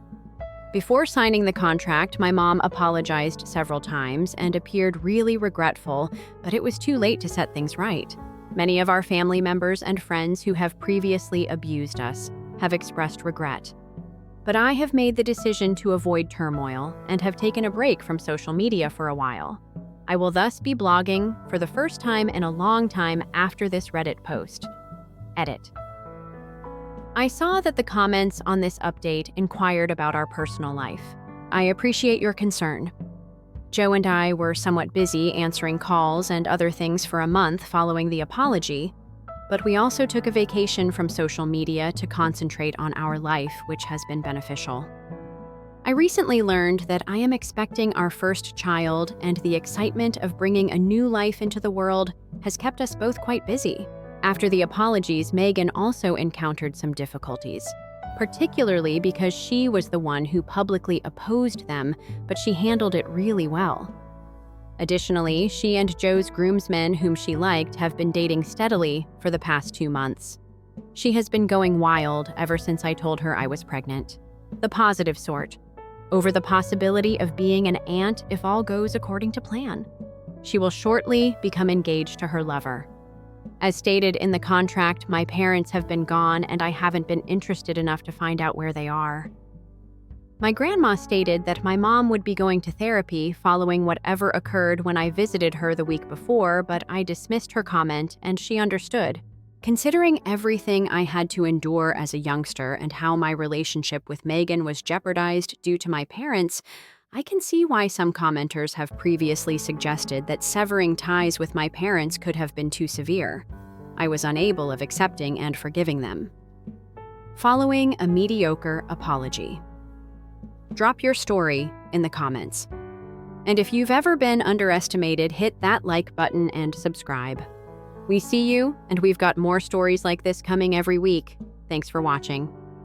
Before signing the contract, my mom apologized several times and appeared really regretful, but it was too late to set things right. Many of our family members and friends who have previously abused us have expressed regret. But I have made the decision to avoid turmoil and have taken a break from social media for a while. I will thus be blogging for the first time in a long time after this Reddit post. Edit. I saw that the comments on this update inquired about our personal life. I appreciate your concern. Joe and I were somewhat busy answering calls and other things for a month following the apology, but we also took a vacation from social media to concentrate on our life, which has been beneficial. I recently learned that I am expecting our first child, and the excitement of bringing a new life into the world has kept us both quite busy. After the apologies, Megan also encountered some difficulties, particularly because she was the one who publicly opposed them, but she handled it really well. Additionally, she and Joe's groomsmen, whom she liked, have been dating steadily for the past 2 months. She has been going wild ever since I told her I was pregnant. The positive sort, over the possibility of being an aunt if all goes according to plan. She will shortly become engaged to her lover. As stated in the contract, my parents have been gone and I haven't been interested enough to find out where they are. My grandma stated that my mom would be going to therapy following whatever occurred when I visited her the week before, but I dismissed her comment and she understood. Considering everything I had to endure as a youngster and how my relationship with Megan was jeopardized due to my parents, I can see why some commenters have previously suggested that severing ties with my parents could have been too severe. I was unable of accepting and forgiving them. Following a mediocre apology. Drop your story in the comments. And if you've ever been underestimated, hit that like button and subscribe. We see you, and we've got more stories like this coming every week. Thanks for watching.